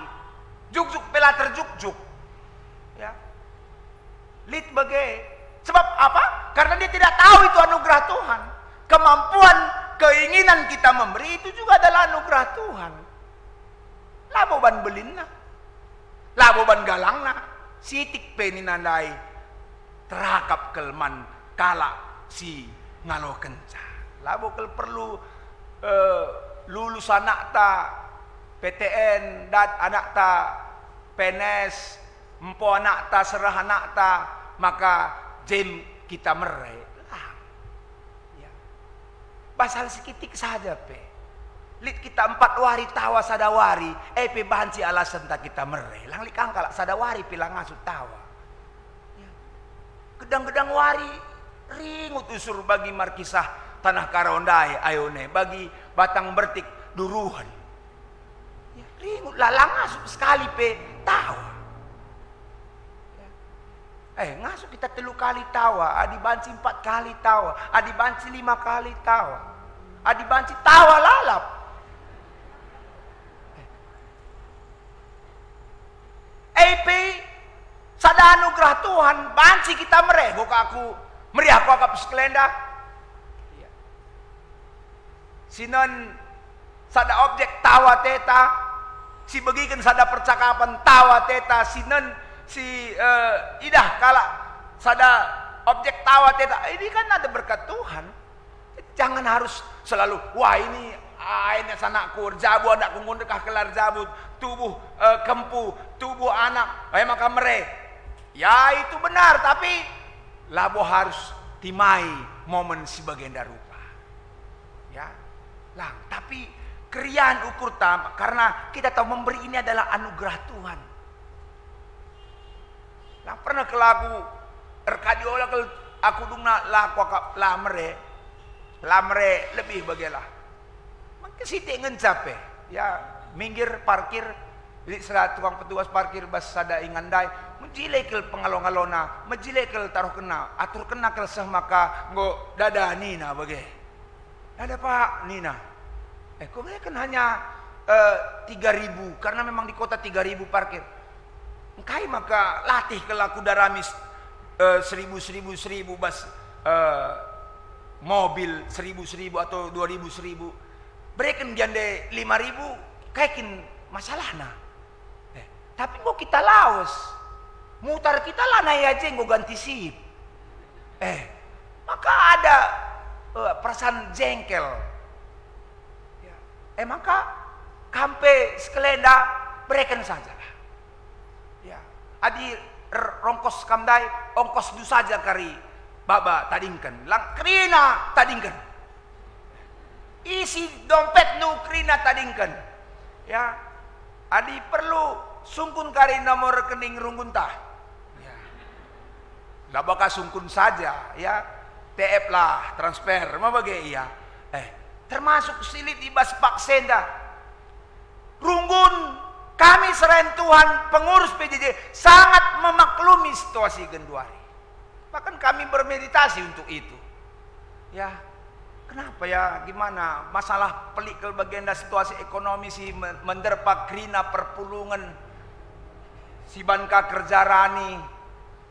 juk-juk pela terjuk-juk. Ya. Lid bagai sebab apa? Karena dia tidak tahu itu anugerah Tuhan. kemampuan, keinginan kita memberi itu juga adalah anugerah Tuhan. Laboban belinna, laboban galangna, sitik peninandai terakap kelman kala si ngalo kenca. Labo kel perlu lulus anak ta PTN dan anak ta PNS, empo anak ta serah anak ta, maka jem kita merai. Ya. Basal sekitik saja pe. Lit kita 4 wari tawa sadawari, pe banci alasan tak kita merai. Lang likang kalak sadawari pilang ngasut tawa. Ya. Gedang-gedang wari ringut usur bagi markisah tanah Karondai ayone, bagi batang bertik duruhan. Ya, ringut lalang ngasup sekali pe tawa. Ya. Ngasup kita 3 kali tawa, adi banci 4 kali tawa, adi banci 5 kali tawa, adi banci tawa lalap. Sada anugerah Tuhan, banci kita merego ke aku, meriah aku akap sekelenda. Sinon sada objek tawa teta, si bagikan sada percakapan tawa teta, sinon si idah kala sada objek tawa teta. Ini kan ada berkat Tuhan. Jangan harus selalu wah ini aina sanakku jabu anakku ngundekah kelar jabu tubuh kempu tubuh anak maka mere. Ya itu benar, tapi labo harus timai momen si bagenda rupa. Ya. Lang, tapi krian ukur tam karena kita tahu memberi ini adalah anugerah Tuhan. Lang pernah ke lagu erkadiola ke aku dungna laku lamre lebih bagilah. Mungkin siti ngencape ya minggir parkir di serat tukang petugas parkir bas sada ingandai menjilekel pengalong-alona menjilekel taruh kena atur kena kel sah maka ngo dada nina bagai dada pak nina kok kan hanya 3.000 karena memang di kota 3.000 parkir engkai maka latih ke laku daramis 1.000 bas mobil 1.000 atau 2.000 berikan jande 5.000 kaikin masalahna. Tapi kok kita laos, mutar kita lah naik aja nggak ganti sip. Maka ada perasaan jengkel. Ya. Maka kampe sekelenda berikan saja lah. Ya. Adi rongkos kamdai, ongkos du saja kari baba tadingkan, lang krina tadingkan. Isi dompet nu krina tadingkan. Ya. Adi perlu sungkun kari nomor rekening runggunta. Ya. Lah bakal sungkun saja ya. TF lah, transfer, mau bagai iya. Termasuk silit ibas pak senda. Runggun kami serahin Tuhan pengurus PJJ sangat memaklumi situasi Genduari. Bahkan kami bermeditasi untuk itu. Ya. Kenapa ya? Gimana? Masalah pelik ke bagian situasi ekonomi si menderpa krina perpulungan si banka kerja rani.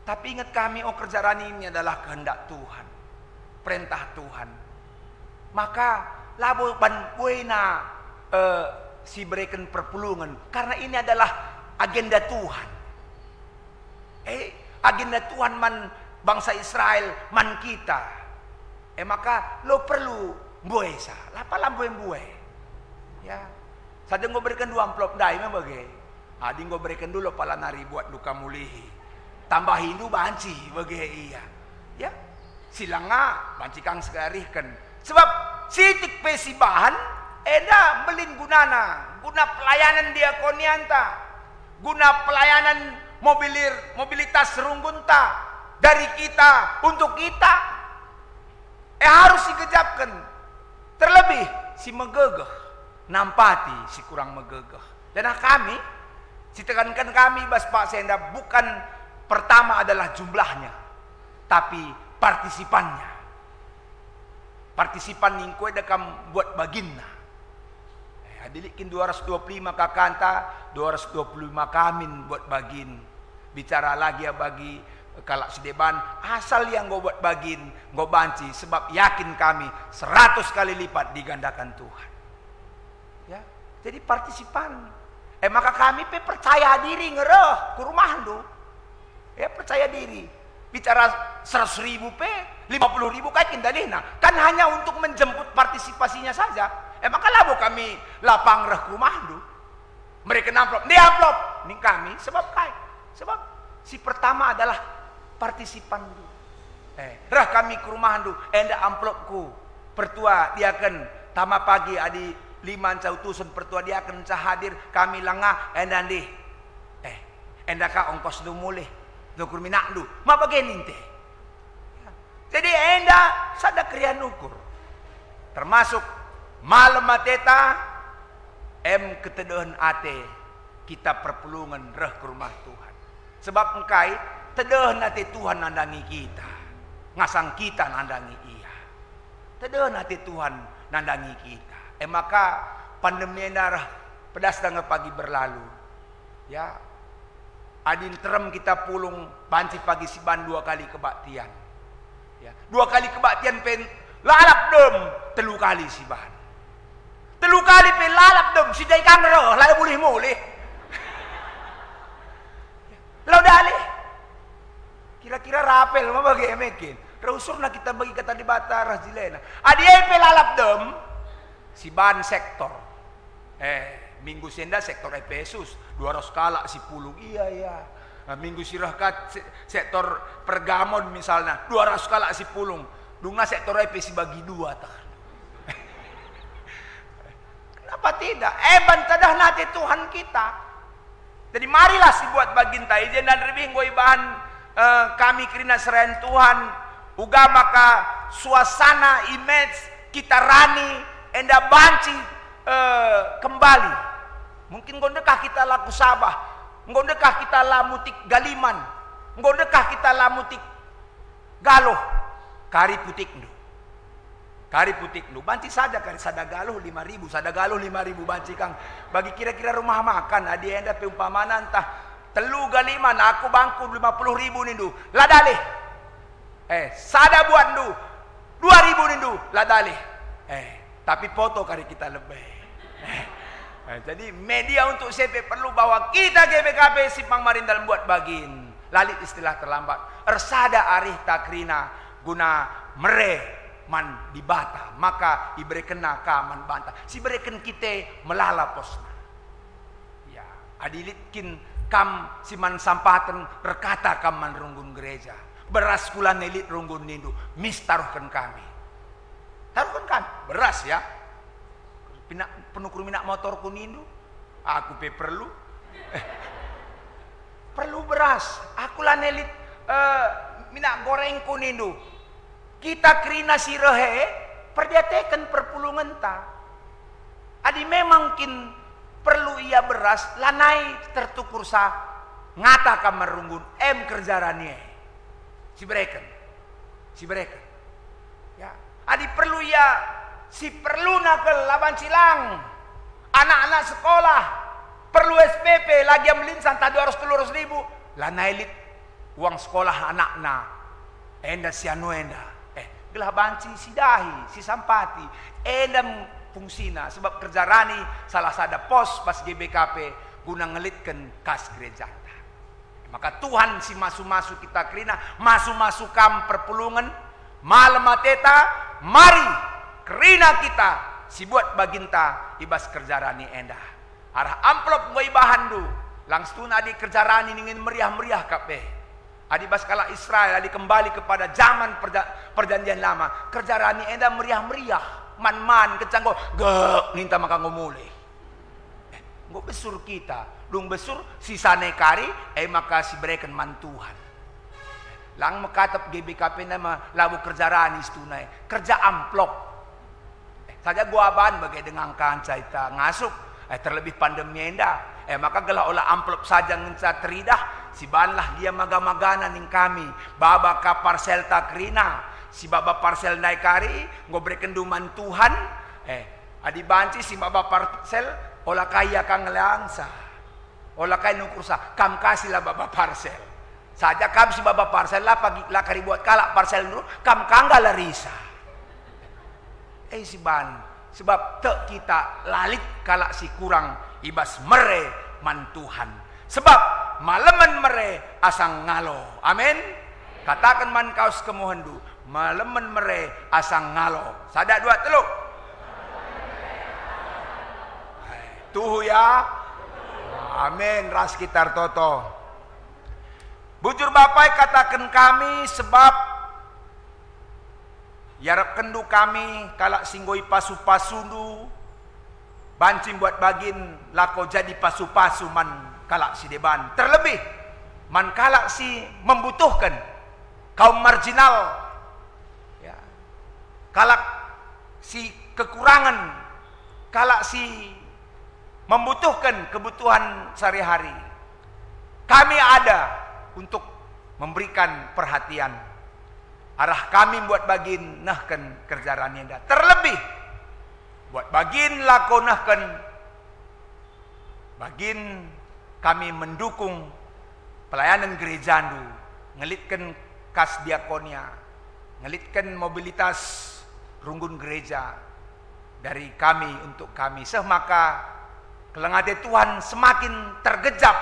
Tapi ingat kami kerja rani ini adalah kehendak Tuhan, perintah Tuhan. Maka labo ban buena si berikan perpulungan karena ini adalah agenda Tuhan. Agenda Tuhan man bangsa Israel man kita. Maka lo perlu buai sa, lapa lampu yang buai, ya. Sadeng gue berikan 2 amplop dai, memang bagai. Adi gue berikan dulu pala nari buat luka mulihi, tambahin dulu banci, bagai iya, ya. Silanga banci kang segarihkan, sebab sitik pesi bahan, eda belin gunana, guna pelayanan diakonianta, guna pelayanan mobilitas runggunta dari kita untuk kita. Harus digejapkan. Terlebih si megegeh nampati si kurang megegeh. Dan kami, si tekankan kami bas Pak Senda bukan pertama adalah jumlahnya, tapi partisipannya. Partisipan ningkue dekam buat baginna. Adilikin 225 kakanta, 225 kamin buat bagin. Bicara lagi ya bagi Kalau sideban asal yang gue buat bagin, gue banci, sebab yakin kami 100 kali lipat digandakan Tuhan. Ya, jadi partisipan. Maka kami percaya diri ngereh ke rumah lu. Ya, percaya diri. Bicara 100.000 50.000 kan kindalihna. Kan hanya untuk menjemput partisipasinya saja. Maka labu kami lapang reh ke rumah lu. Mereka amplop, dia amplop. Ini kami sebab si pertama adalah partisipan du. Rah kami ke rumah du, enda amplopku. Pertua dia akan tama pagi adi 5 utusan pertua dia akan hadir kami lengah enda di. Enda ka ongkos du mulih. Du kurminak du. Ma bagenin teh. Jadi enda sada krian ukur. Termasuk malam mateta ketedohan ate kita perpulungan reh ke rumah Tuhan. Sebab engkai tedohan ate Tuhan nandangi kita. Ngasang kita nandangi ia. Tedohan ate Tuhan nandangi kita. Maka pandemi darah pedas tangga pagi berlalu. Ya. Adin terem kita pulung banci pagi siban 2 kali kebaktian. Ya. 2 kali kebaktian pen lalap dem 3 kali siban. 3 kali pen lalap dem sidai kang roh lalu mulih-mulih. Lalu dalih. Kira-kira rapel mah bagi emekin. Rausur na kita bagi kata di bata rajilena. Adi pe lalap dem si ban sektor. Minggu senda sektor Efesus 200 kala si pulung iya. Minggu sirahkat sektor Pergamon misalnya 200 kala si pulung. Dunga sektor Efesus bagi 2 tak. Kenapa tidak? Bantadah nate Tuhan kita. Jadi marilah si buat bagin ta ijen dan lebih ngoi bahan kami kirina serayan Tuhan uga maka suasana image kita rani enda banci kembali. Mungkin gondekah kita laku sabah, gondekah kita lamutik galiman, gondekah kita lamutik galoh, kari putik nu. Kari putik nu, banci saja kari sada galoh 5.000, sada galoh 5.000 banci kang. Bagi kira-kira rumah makan, adi enda peumpamanan tah telu galiman, aku bangku 50.000 nindu, ladalih. Sada buat nu, 2.000 nindu, ladalih. Tapi foto kari kita lebih. Jadi media untuk CP perlu bahwa kita GBKP Simpang Marin dalam buat bagin. Lalit istilah terlambat. Ersada arih takrina guna mere man dibata. Maka ibere kena kaman bantah. Si bereken kita melala posna. Ya, adilitkin kam siman sampatan berkata kam man runggun gereja. Beras kula nelit runggun nindu. Mis taruhkan kami. Taruhkan kami. Beras ya. Penuh minak motor kunindu, aku perlu, perlu beras. Aku lah nelit minak goreng kunindu. Kita kerina sirehe, perdiatekan perpulungan ta. Adi memang kin perlu ia beras, lanai tertukur sa ngata kamarunggun kerjaranie. Si bereken, ya. Adi perlu ia si perlu nakel laban silang anak-anak sekolah perlu SPP lagi yang melinsan tadi 200.000 lana elit uang sekolah anak-anak enda si anu enda gelah banci si dahi si sampati enda fungsina sebab kerja rani salah sada pos pas GBKP guna ngelitkan kas gereja. Maka Tuhan si masu-masu kita kerina masu-masu kam perpulungan malam mateta mari kerina kita si buat baginta ibas kerjarani endah arah amplop ngoi bahan du langsung adi kerjarani ingin meriah-meriah kape adi bas kala Israel adi kembali kepada zaman perjanjian lama kerjarani endah meriah-meriah man-man kecanggo gek minta maka ngomule ngok besur kita dung besur sisane kari maka si bereken man Tuhan lang makatap GBKP nama labu kerjarani istunai kerja amplop saja gua aban bagai dengan kancaita ngasuk terlebih pandemi enda maka gelah olah amplop saja ngenca teridah si banlah dia maga-magana ning kami baba ka parsel takrina si baba parsel naik kari ngobre kenduman Tuhan adi banci si baba parsel olah kaya kang langsa olah kaya nukursa kam kasih lah baba parsel Saja kam si baba parsel lah pagi lah kari buat kalak parsel dulu kam kangga larisa. Si ban sebab tek kita lalit kalak si kurang ibas mere man Tuhan. Sebab malemen mere asang ngalo. Amin. Katakan man kaus kemohendu. Malemen mere asang ngalo. Sada dua teluk. Tuh ya. Amin. Ras kitar toto. Bujur bapai katakan kami sebab yarap kendu kami kalak singgoi pasu-pasundu bancim buat bagin lako jadi pasu-pasu man kalak si deban. Terlebih man kalak si membutuhkan kaum marginal ya. Kalak si kekurangan, kalak si membutuhkan kebutuhan sehari-hari. Kami ada untuk memberikan perhatian. Arah kami buat bagin nahkan kerjaan yang dah. Terlebih buat bagin lako nahkan bagin kami mendukung pelayanan gereja ndu, ngelitkan kas diakonia, ngelitkan mobilitas runggun gereja dari kami untuk kami. Maka kelengade Tuhan semakin tergejap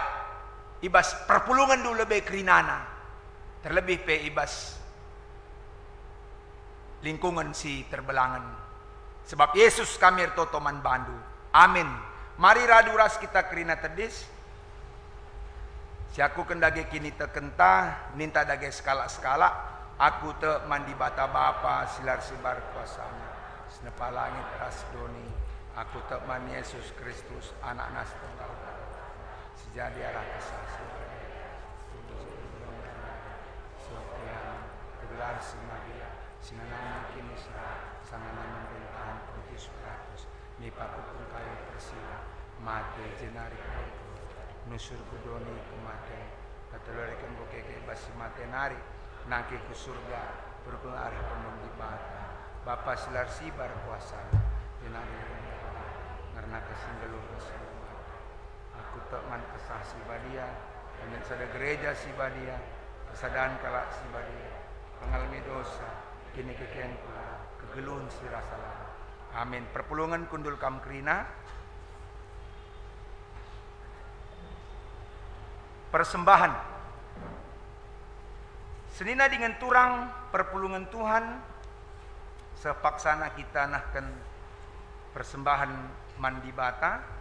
ibas perpulungan dulu lebih kerinana. Terlebih pe ibas lingkungan si terbelangan. Sebab Yesus kami totoman bandu. Amin. Mari raduras kita kerina tedis. Si aku kendage kini tekenta, minta dage skala-skala. Aku te mandi bata bapa silar sibar kuasanya. Senepa langit ras doni. Aku te man Yesus Kristus anak nas tunggal. Sejadi arah kesah. Gelar si Maria, sinangan kini serah, sanganan pemerintahan Pontius Pilatus, nipaku pun kayu persila, mate jenari koto, nusur kudoni kemate, kateloreken bokeke basi mate nari, nangke ku surga, berpengar penuh di bata, Bapa silar sibar kuasa, jenari karena kesinggalu kesemua. Aku tak man kesah si badia, dan sada gereja si badia, kesadaran kalak si badia. Mengalami dosa, kini kekenku, kegeluhan si rasalah. Amin. Perpulungan kundul kam kerina. Persembahan. Senina dengan turang perpulungan Tuhan, sepaksana kita nahkan persembahan mandi bata.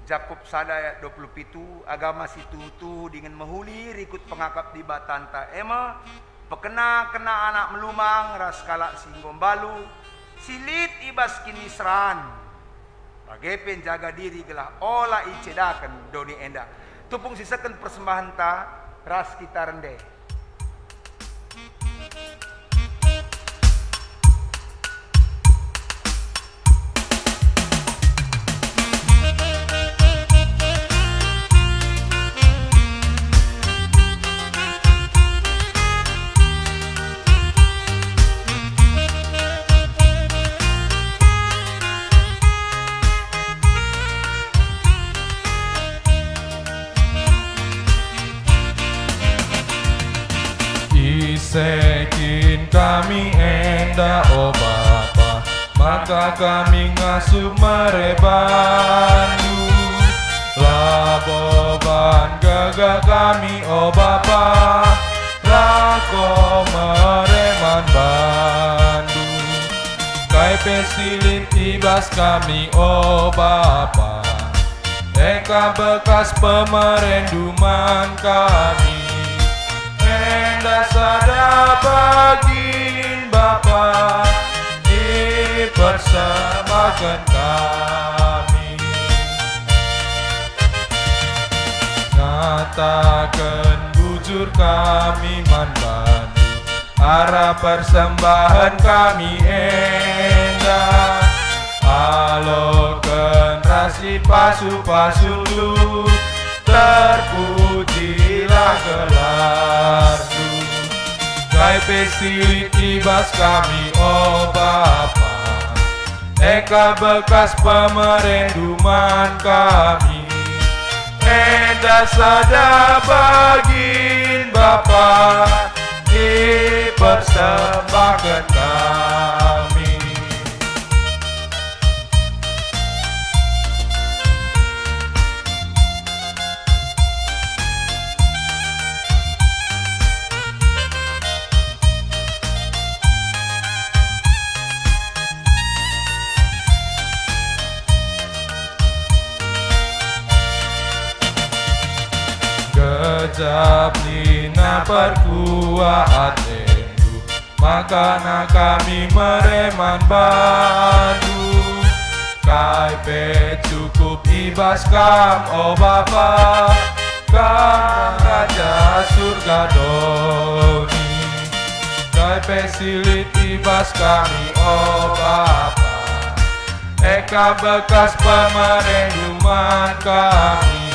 Jakub sada ayat 27 agama si tutu dengan mehuli rikut pengakap di batanta ema pekena kena anak melumang ras kalak singgom balu silit ibas kini seran bagai penjaga diri gelah olah icedakan doni enda tupung sisakan persembahan ta ras kita rende. Sekin kami enda oh Bapa, maka kami ngasuh merebandu laboban gagah kami oh Bapa, lako mereman bandu kai pesilit ibas kami oh Bapa, eka bekas pemerenduman kami sada bagin Bapa dipersembahkan kami. Nyatakan bujur kami manbandu arah persembahan kami endah alokan rasi pasu-pasu terpujilah gelar-Mu. Kai pesilit ibas kami oh Bapa, eka bekas pemerenduman kami. Enda sada bagin Bapa, dipersembahkan kami. Kejap lina perkuat rindu, makana kami mereman bandu. Kai pe cukup ibas kam, oh Bapa, kam Raja surga doni. Kai pe silit ibas kami, oh Bapa, eka bekas pemerenduman kami.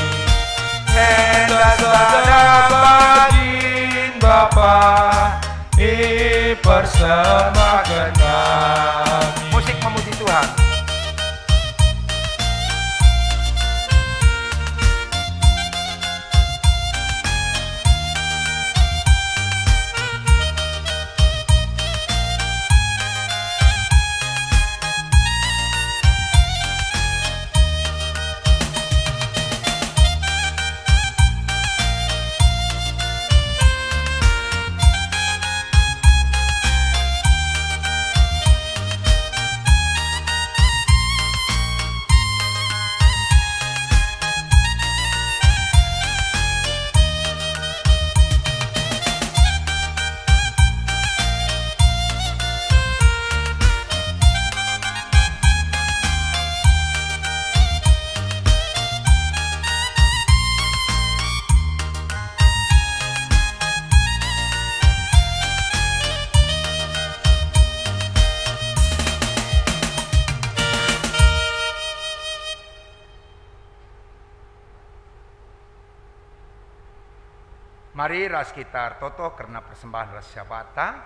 Hendak sada bagin Bapa, dipersembahkan kami. Musik memuji Tuhan. Mari ras kita toto karena persembahan ras syabata.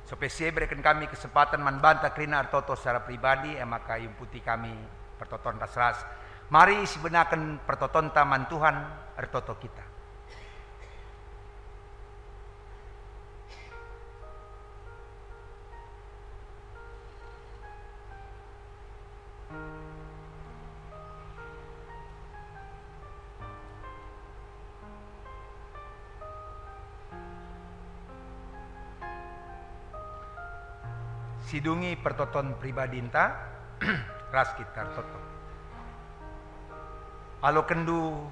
Spesial berikan kami kesempatan membantah kerina artoto secara pribadi, maka imputi kami pertoton ras. Mari sebenarkan pertoton taman Tuhan artoto kita. Sidungi pertoton pribadi inta ras kita toto. Alo kendu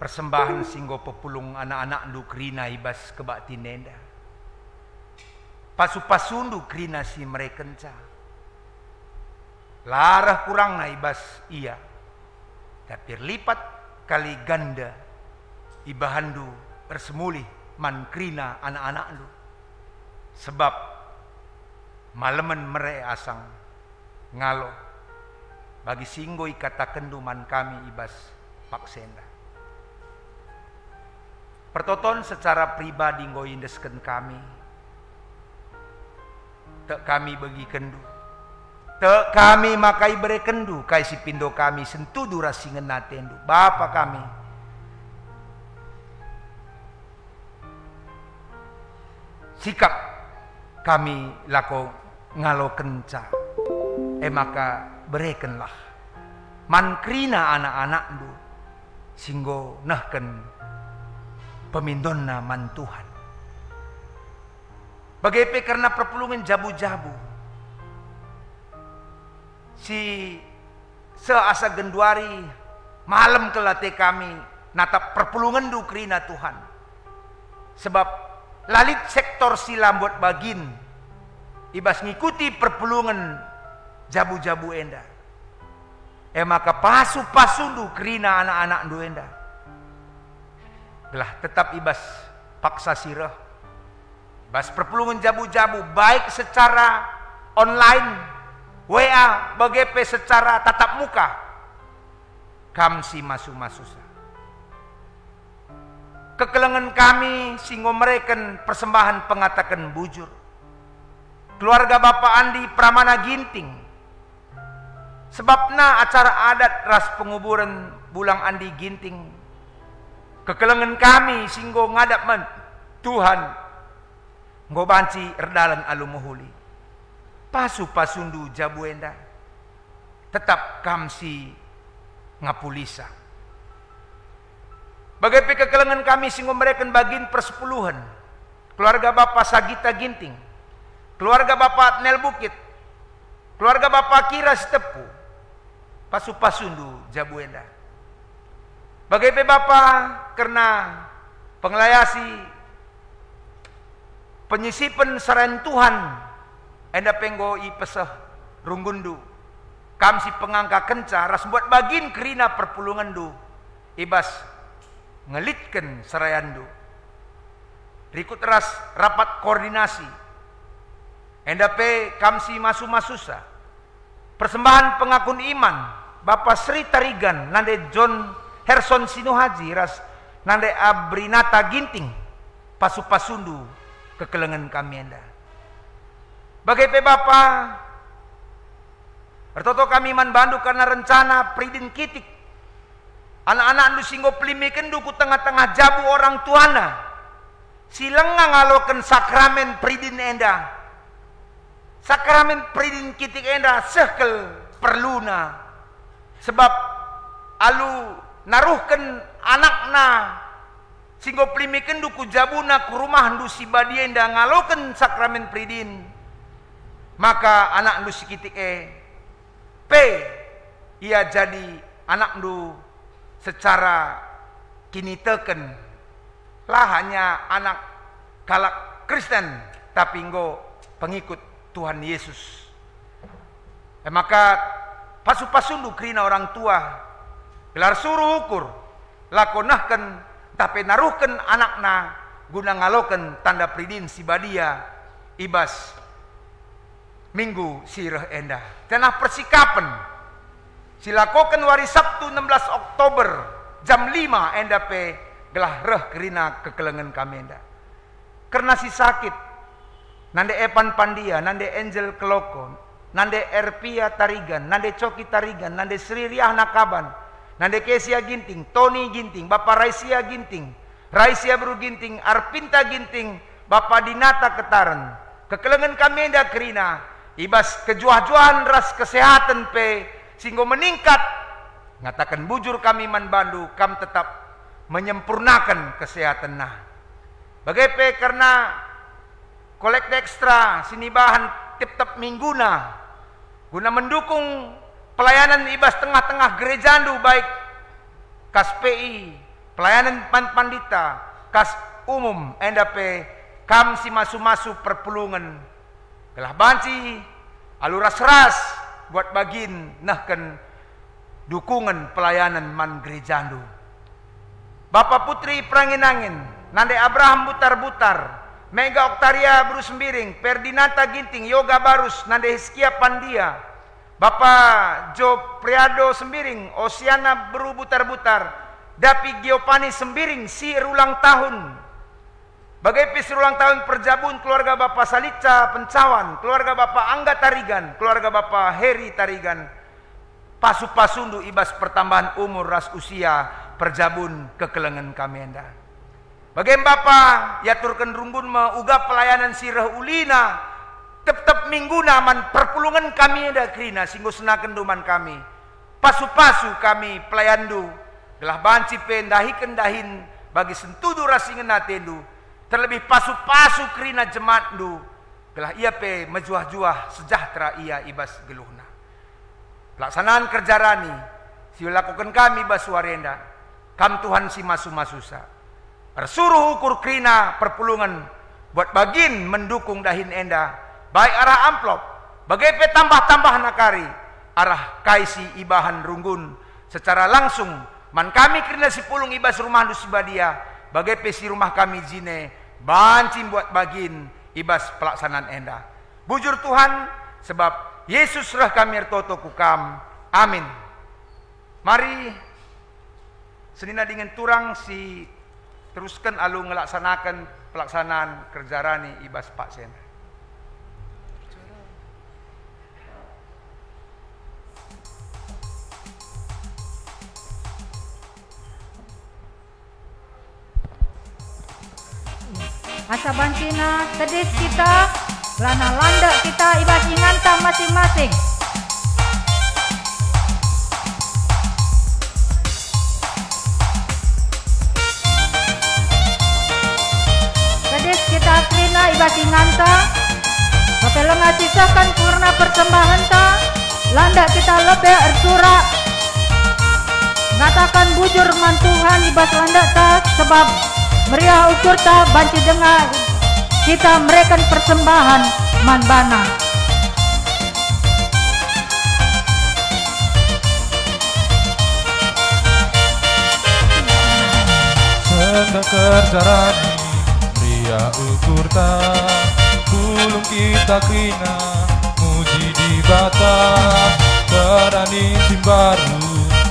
persembahan singgo pepulung anak-anak ndu krina ibas kebakti nenda. Pasu-pasundu krina si merekenca. Larah kurang na ibas iya. Tapi lipat kali ganda ibahandu bersemuli man krina anak-anak ndu. Sebab malemen mere asang ngalo bagi singgoi kata kenduman kami ibas paksenda. Pertoton secara pribadi ngoindesken kami. Tek kami bagi kendu. Tek kami makai bere kendu kai si pindo kami sentu durasingen natendu. Bapa kami. Sikap kami lako ngalo kenca, maka berekenlah man krina anak-anak du singgo nahken pemindonna man Tuhan. Bagaimana karena perpulungan jabu-jabu si seasa genduari malam kelate kami natap perpulungan du krina Tuhan. Sebab lalit sektor silam buat bagin ibas ngikuti perpulungan jabu-jabu enda. Maka pasu-pasundu kerina anak-anak ndu enda. Belah tetap ibas paksa sirah. Ibas perpulungan jabu-jabu baik secara online, WA, BGP secara tatap muka. Kamsi masu-masusa. Kekelengan kami singgo mereken persembahan pengatakan bujur. keluarga Bapak Andi Pramana Ginting. Sebabna acara adat ras penguburan bulang Andi Ginting. Kekelengan kami singgo ngadap man Tuhan ngobanci erdalan alumuhuli. Pasu pasundu jabuenda. Tetap kamsi ngapulisa. Bagai kekelengan kami singgo mereken bagin persepuluhan. Keluarga Bapak Sagita Ginting. Keluarga Bapak Nel Bukit. Keluarga Bapak Kira Stepu. Pasu pasundu jabuenda. Bagai Bapak karena penglayasi penyisipan serain Tuhan enda penggo i peseh runggundu kamsi pengangka kenca ras buat bagin kerina perpulungan du ibas ngelitken serayandu rikut ras rapat koordinasi enda pe kamsi masu-masusa persembahan pengakun iman Bapak Sri Tarigan nande John Herson Sinuhaji ras nande Abrinata Ginting pasu pasundu kekelengan kami enda. Bagai pe Bapa, ertoto kami man bandu karena rencana pridin kitik. Anak-anak lu singgo pelimiken du ku tengah-tengah jabu orang tuana. Silenga ngaloken sakramen pridin enda. Sakramen pridin kitik enda sekel perluna. Sebab alu naruhken anakna singgo pelimiken du ku jabuna ku rumah du si badienda ngaloken sakramen pridin. Maka anak ndu sikitik ia jadi anak ndu secara kini teken lah hanya anak kalak Kristen tapi nggo pengikut Tuhan Yesus. Maka pasu-pasundu kerina orang tua gelar suruh ukur lakonahken tapi naruhken anakna guna ngaloken tanda pridin si badia ibas minggu sirah endah. Tanah persikapan silakokan wari Sabtu 16 Oktober jam 5 endah pe gelah reh kerina kekelengan kami endah. Karena si sakit nande Epan Pandia, nande Angel Keloko, nande Erpia Tarigan, nande Coki Tarigan, nande Sri Riah Nakaban, nande Kesia Ginting, Tony Ginting, Bapak Raisia Ginting, Raisia Bru Ginting, Arpinta Ginting, Bapak Dinata Ketaran. Kekelengan kami endah kerina ibas kejuah-juahan ras kesehatan pe singgo meningkat ngatakan bujur kami man bandu kam tetap menyempurnakan kesehatan nah bagai pe karena kolek ekstra sini bahan tip-tip mingguna guna mendukung pelayanan ibas tengah-tengah gerejandu baik kas PI pelayanan pandita kas umum enda pe kam si masu-masu perpulungan gelah banci aluras ras buat bagin nahkan dukungan pelayanan man gerejandu. Bapak Putri Pranginangin, nande Abraham Butar-Butar, Mega Oktaria Bru Sembiring, Perdinata Ginting, Yoga Barus, nande Hiskia Pandia, Bapak Jo Priado Sembiring, Osiana Bru Butar-Butar, Dapi Giopani Sembiring, si ulang tahun. Bagai pis ulang tahun perjabun keluarga Bapak Salica Pencawan, keluarga Bapak Angga Tarigan, keluarga Bapak Heri Tarigan, pasu-pasundu ibas pertambahan umur ras usia perjabun kekelengan kami enda. Bagai Bapak yaturkan runggun uga pelayanan sirah ulina tetap minggu naman perpulungan kami enda krina singgo senaken duman kami. Pasu-pasu kami pelayandu gelah banci pendahiken dahin bagi sentudu rasingan natendu. Terlebih pasu-pasu kerina jemaat du gelah ia pe mejuah-juah sejahtera ia ibas geluhna. Pelaksanaan kerja rani silakukan kami bas warenda kam Tuhan si masu-masusa. Bersuruh ukur kerina perpulungan buat bagin mendukung dahin enda baik arah amplop bagai pe tambah-tambah nakari arah kaisi ibahan runggun secara langsung man kami kerina si pulung ibas rumah du sibadia bagai pesi rumah kami jine bancin buat bagin ibas pelaksanaan enda. Bujur Tuhan sebab Yesus rah kami ertoto kukam. Amin. Mari senina dengan turang si teruskan alu ngelaksanakan pelaksanaan kerja rani ibas Pak Sena. asa bancina tedis kita lana landa kita ibas inganta masing-masing. Tedis kita krina ibas inganta kapelenga sisakan purna persembahan ta landa kita lebih ersura ngatakan bujur man Tuhan ibas landa ta sebab meriah ukur ta banci dengar kita mereka persembahan man bana. Senda kerjarani meriah ukur ta kulung kita kina muji di bata terani simbaru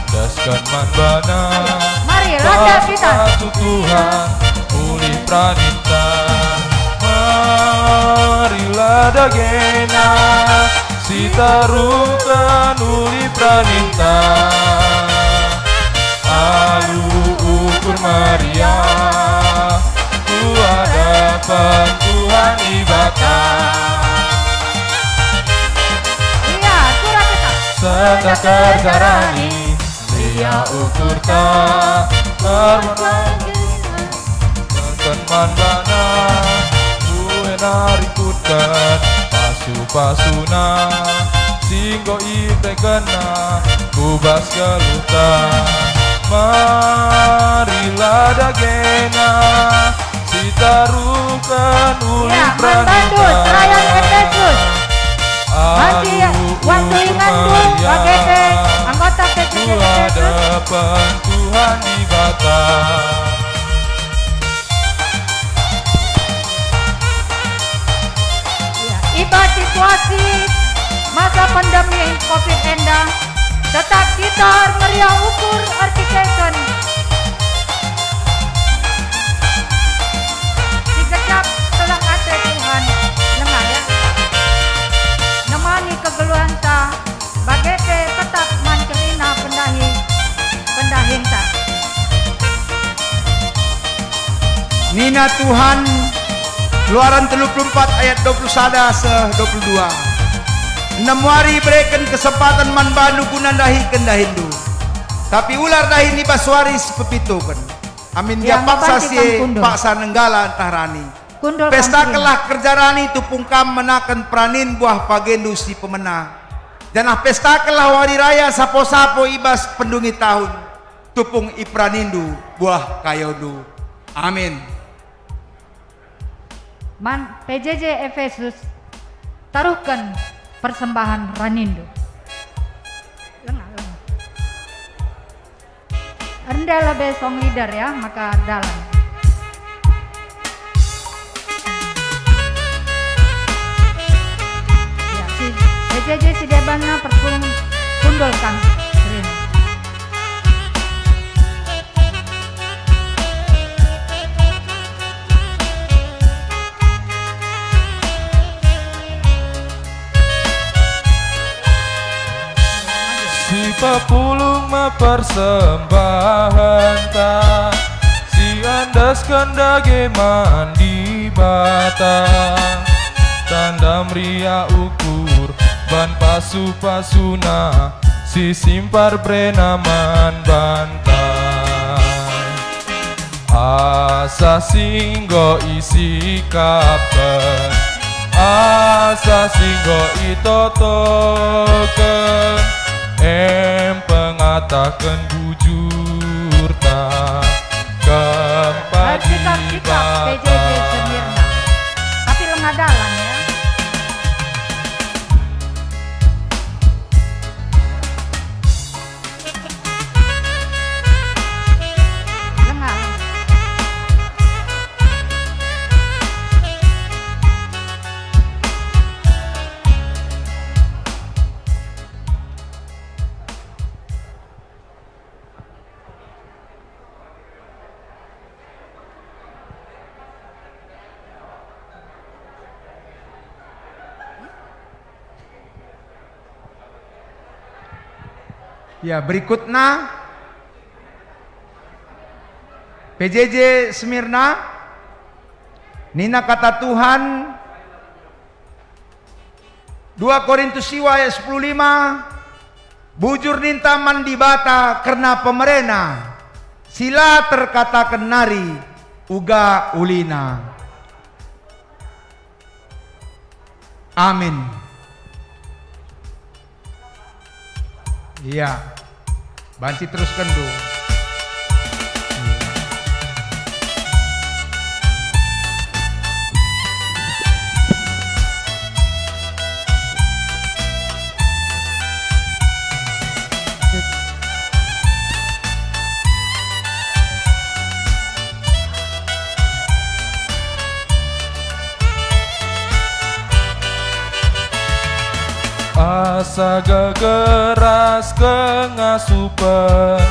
daskan man bana. Mari landa kita Tuhan pulih pranita marilah dagena sitarukan uli pranita alu ukur Maria ku hadapan Tuhan ibadah. iya surah kita Senda kerjarani dia ukur ta Kan mandana Kue narikutkan Pasu-pasuna Singgo ipe kena Kubas keluta Marilah dagena Sitarukan uli ya pranita Bandus rakyat Efesus nanti waktu ingandu bagete anggota PJJ Ku Efesus hadapan Tuhan ibadah. ya, ibadah situasi masa pandemi COVID endang tetap kita meriah ukur artikekan digecap telah ate Tuhan lengah ya nemani kegeluhan ta bagete tetap man kerina pendahin ta Nina Tuhan Keluaran 34 ayat 21 se 22 6 hari berikan kesempatan man banu guna dahikan dahindu tapi ular dahin ni baswari sepepitukan amin dia Yang paksa membantikan si kundul. paksa nenggala tahrani kundul pesta kamplina. kelah kerjarani tupungkam menakan pranin buah pagendu si pemenang janah pesta kelah wari raya sapo-sapo ibas pendungi tahun tupung ipranindu buah kayodu amin. Man PJJ Efesus taruhkan persembahan Ranindo. Lengah. Rendah lebih song leader ya, maka dalam. Ya, si PJJ si debana perpulung kundul kang. Si papulung ma persembahan ta si andaskan dage mandi bata tanda mria ukur ban pasu-pasuna si simpar brenaman bantai asa singgo isi kapen asa singgo itotoken pengatakan bujur tak Sikap PJJ Semirna. Tapi lengah dalam ya. Lengah. Ya, berikutnya PJJ Semirna Nina kata Tuhan 2 Korintus siwa ayat 15, bujur ninta mandi bata karena pemerena, sila terkatakan nari uga ulina. Amin. Iya, banci teruskan dulu. Asa gegeras kengasupan,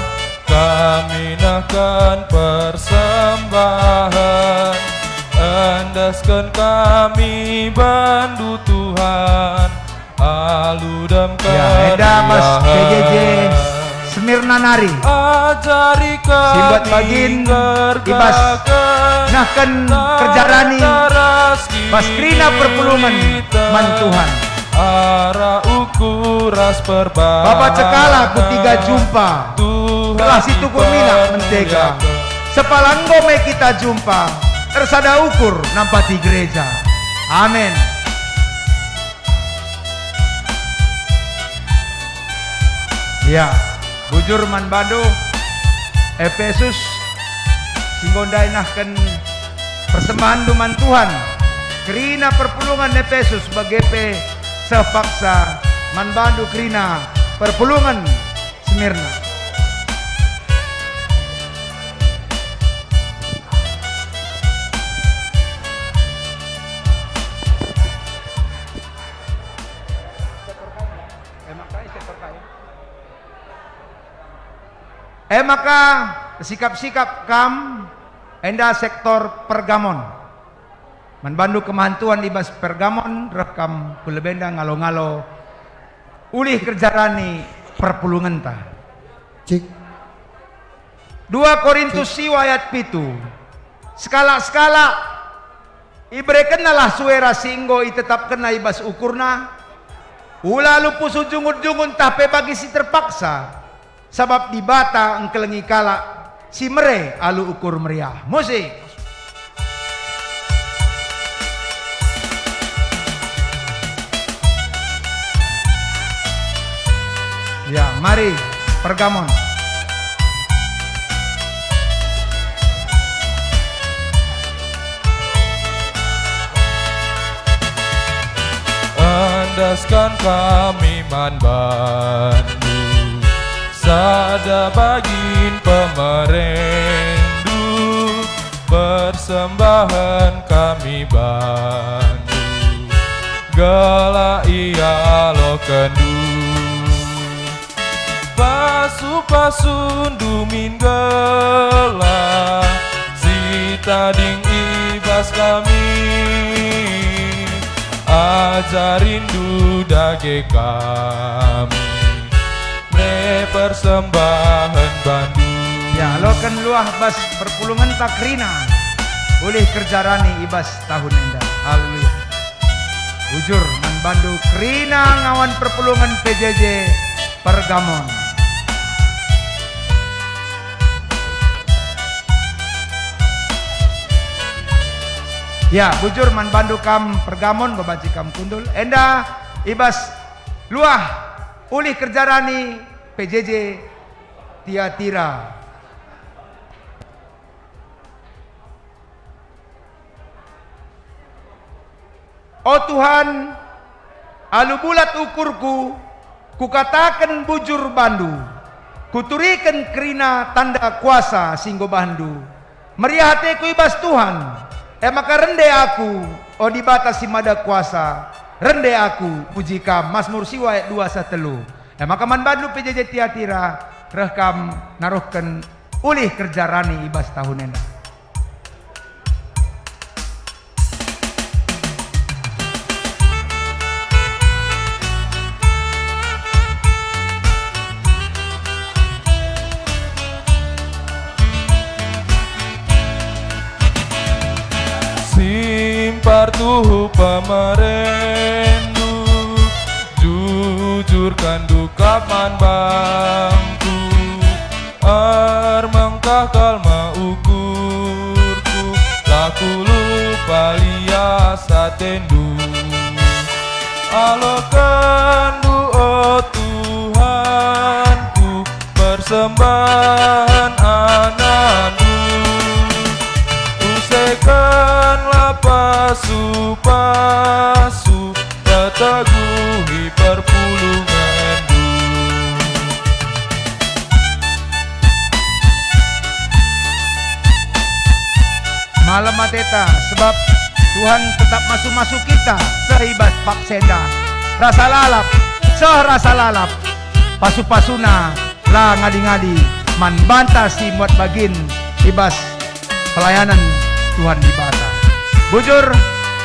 kami nahkan persembahan, endaskan kami bandu Tuhan, aludam Ya, Eda Mas PJJ Semirna nari. Ajari kami Simbat bagin ibas nahkan kerjarani Bas krina perpulungan man Tuhan. Ara ukuras perbahaya Bapak cekala kutiga jumpa telah situ mina mentega sepalanggome kita jumpa tersada ukur nampati gereja. Amin. Ya, bujur man bado Efesus singgondai nahkan persembahan duman Tuhan kerina perpulungan Efesus bagepe sepaksa man bandu kerina perpulungan Semirna. Maka sikap-sikap kam enda sektor Pergamon manbandu kemantuan di bas Pergamon rekam kulebenda ngalo-ngalo ulih kerjarani perpulungan ta. Cik 2 Korintus siwa ayat 7 skala-skala ibrekenalah suera singgo itetap kena ibas ukurna ula lupus ujungun-jungun tape bagi si terpaksa sabab di bata engkelengi kala si mere alu ukur meriah. Musik. Ya, mari Pergamon. Andaskan kami man bandu sada bagin pemerendu persembahan kami bandu gala ia lo kendu pasu-pasun dumin gela si tading ibas kami ajarin dudage kami persembahan bandu. Ya, lo kan luah bas perpulungan takrina boleh kerjarani ibas tahun enda. Haleluya. Bujur man bandu krina ngawan perpulungan PJJ Pergamon. Ya, bujur man bandu kam Pergamon babaci kam kundul enda ibas luah ulih kerjarani PJJ Tiatira. Oh Tuhan, alu bulat ukurku, kukatakan bujur bandu, kuturikan kerina tanda kuasa singgo bandu. Meriah hatiku ibas Tuhan, maka rende aku, oh dibatasi mada kuasa, rende aku, pujika Mazmur siwa ayat 2 maka man bandu PJJ Tiatira rekam naruhkan ulih kerjarani ibas tahun enda. partuhu pemerendu jujurkan duka man bangku armengkah kalma ukurku laku lupa liasa tendu alokan du oh Tuhanku persembahan anandu usaikanlah pasu-pasu teteguhi perpulungandu. Malam mateta sebab Tuhan tetap masuk kita sehibas pak senda rasa lalap pasu-pasuna lah ngadi-ngadi man banta si muat bagin ibas pelayanan Tuhan di bata bujur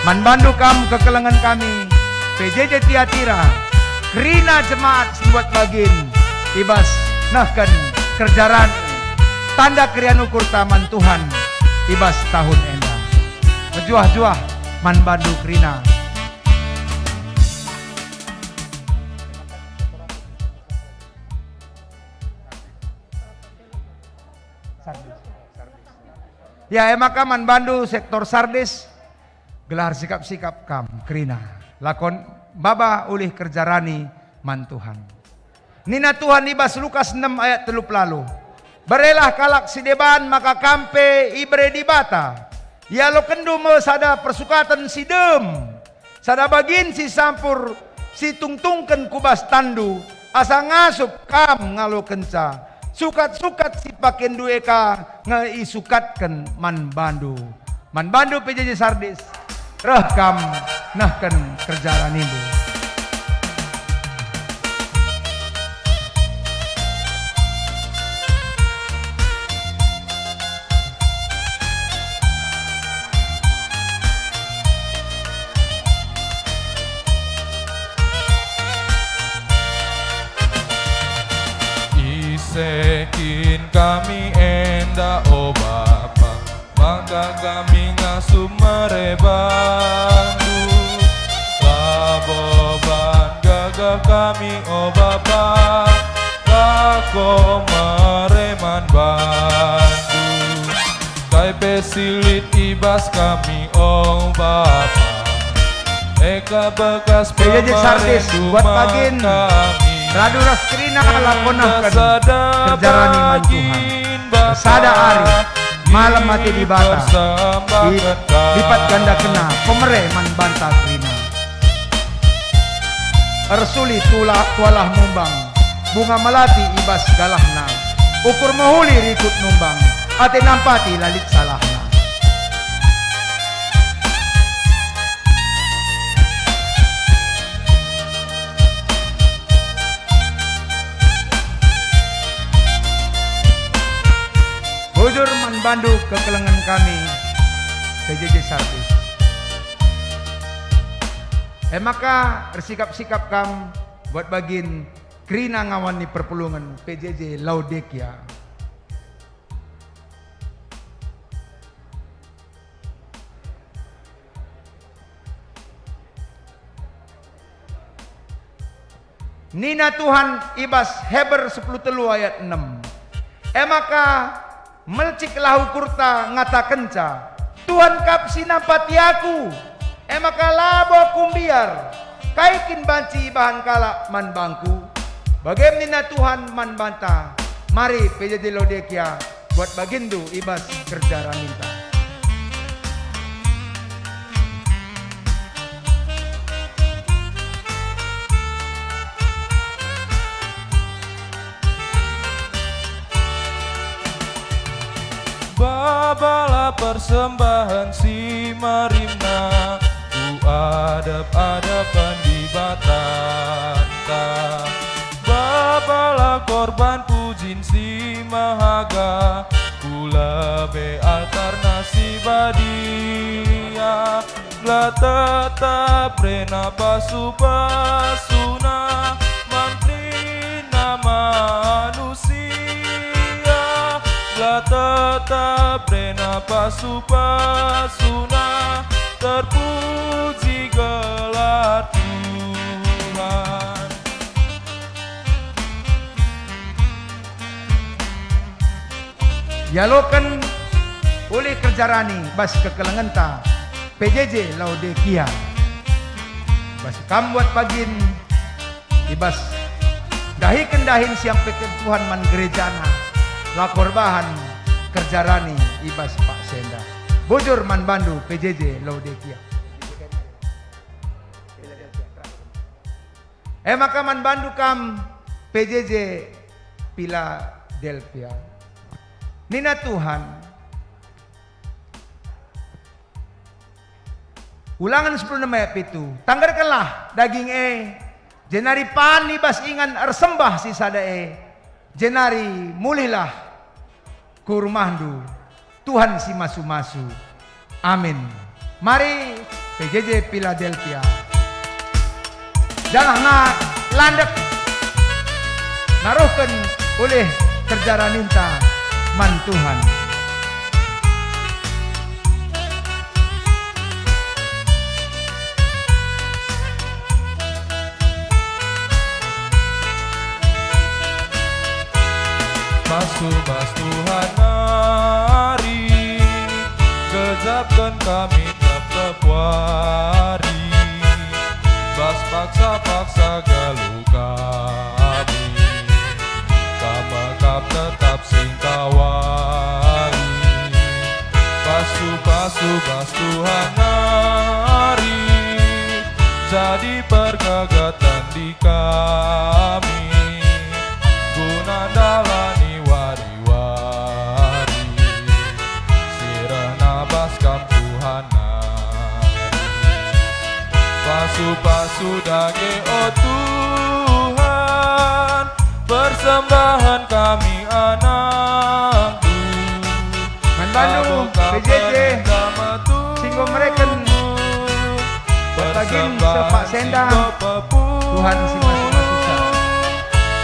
man bandu kam kekelengan kami PJJ Tiatira Krina jemaat si muat bagin ibas nahkan kerjaan tanda krian ukur taman Tuhan ibas tahun endah berjuah-juah man bandu Krina. Ya emaka man bandu sektor Sardes gelar sikap-sikap kam Krina lakon baba ulih kerjarani man Tuhan. Nina Tuhan ibas Lukas 6 ayat 3 lalu. Berelah kalak si deban maka kampe ibre di bata. Ya lo kendu me sada persukatan si dem. Sada bagin si sampur si tungtungken kubas tandu. Asa ngasup kam ngalo kenca. Sukat-sukat si paken dueka ngeisukatken man bandu. Man bandu PJJ Sardes. Reh kam nahken kerjaan ibu. Sekin kami enda o Bapa maka kami ngasuh merebandu laboban gagal kami o Bapa lako mereman bandu kai pesilit ibas kami o Bapa eka bekas PJJ Sardes buat pagin kami Radu Raskrina lakonahkan kerjarani man Tuhan bersada ari malam mati di bata lipat ganda kena pemere man banta Krina ersuli tualah mumbang bunga melati ibas galahna ukur mohuli rikut numbang ate nampati lalit salahna. Bujur man bandu kekelengan kami PJJ Sardes. Maka bersikap-sikap kam buat bagin Krina ngawani perpulungan PJJ Laodikia. Nina Tuhan ibas Heber 10 ayat 6. Maka melcik lahu kurta ngata kenca Tuhan kapsi nampati aku maka labo kumbiar kaikin banci bahan kalak man bangku bagaimana Tuhan man banta mari PJJ Laodikia buat bagindu ibas kerja raminta. Babalah persembahan si marimna ku adep-adepan di batanta Babalah korban pujin si mahaga ku lebe alternasi badia la tetap rena pasu-pasuna mantrina manusia la tetap rena pasu-pasuna terpuji gelar Tuhan. Yalokan oleh kerjarani bas kekelengenta PJJ Laodikia. Bas kam buat pagin ibas dahin siang peken Tuhan man gerejana lakor bahan kerjarani ibas Pak Senda. Bojor man Bandu PJJ Laodikia. Maka man Bandu kam PJJ Philadelphia. Nina Tuhan, Ulangan 10 ayat itu. Tanggarkanlah daging jenari pan libas ingan ersembah si sadae. Jenari mulilah kurmahdu Tuhan si masu-masu. Amin. Mari PJJ Philadelphia. Jangan landek naruhkan oleh kerjaraninta man Tuhan. Bas Tuhan mari, gejapkan kami tetap wari. Bas paksa-paksa galuh kami, kamakap tetap singkawali. Pasu bas Tuhan mari, jadi pergagatan di kami. Guna dalani wari-wari, sirana baskam Tuhan nari. Pasu dage oh Tuhan, persembahan kami anakku. Man Bandung, PJJ, singgo mereka bertagin sepak senda Tuhan si masu-masusa.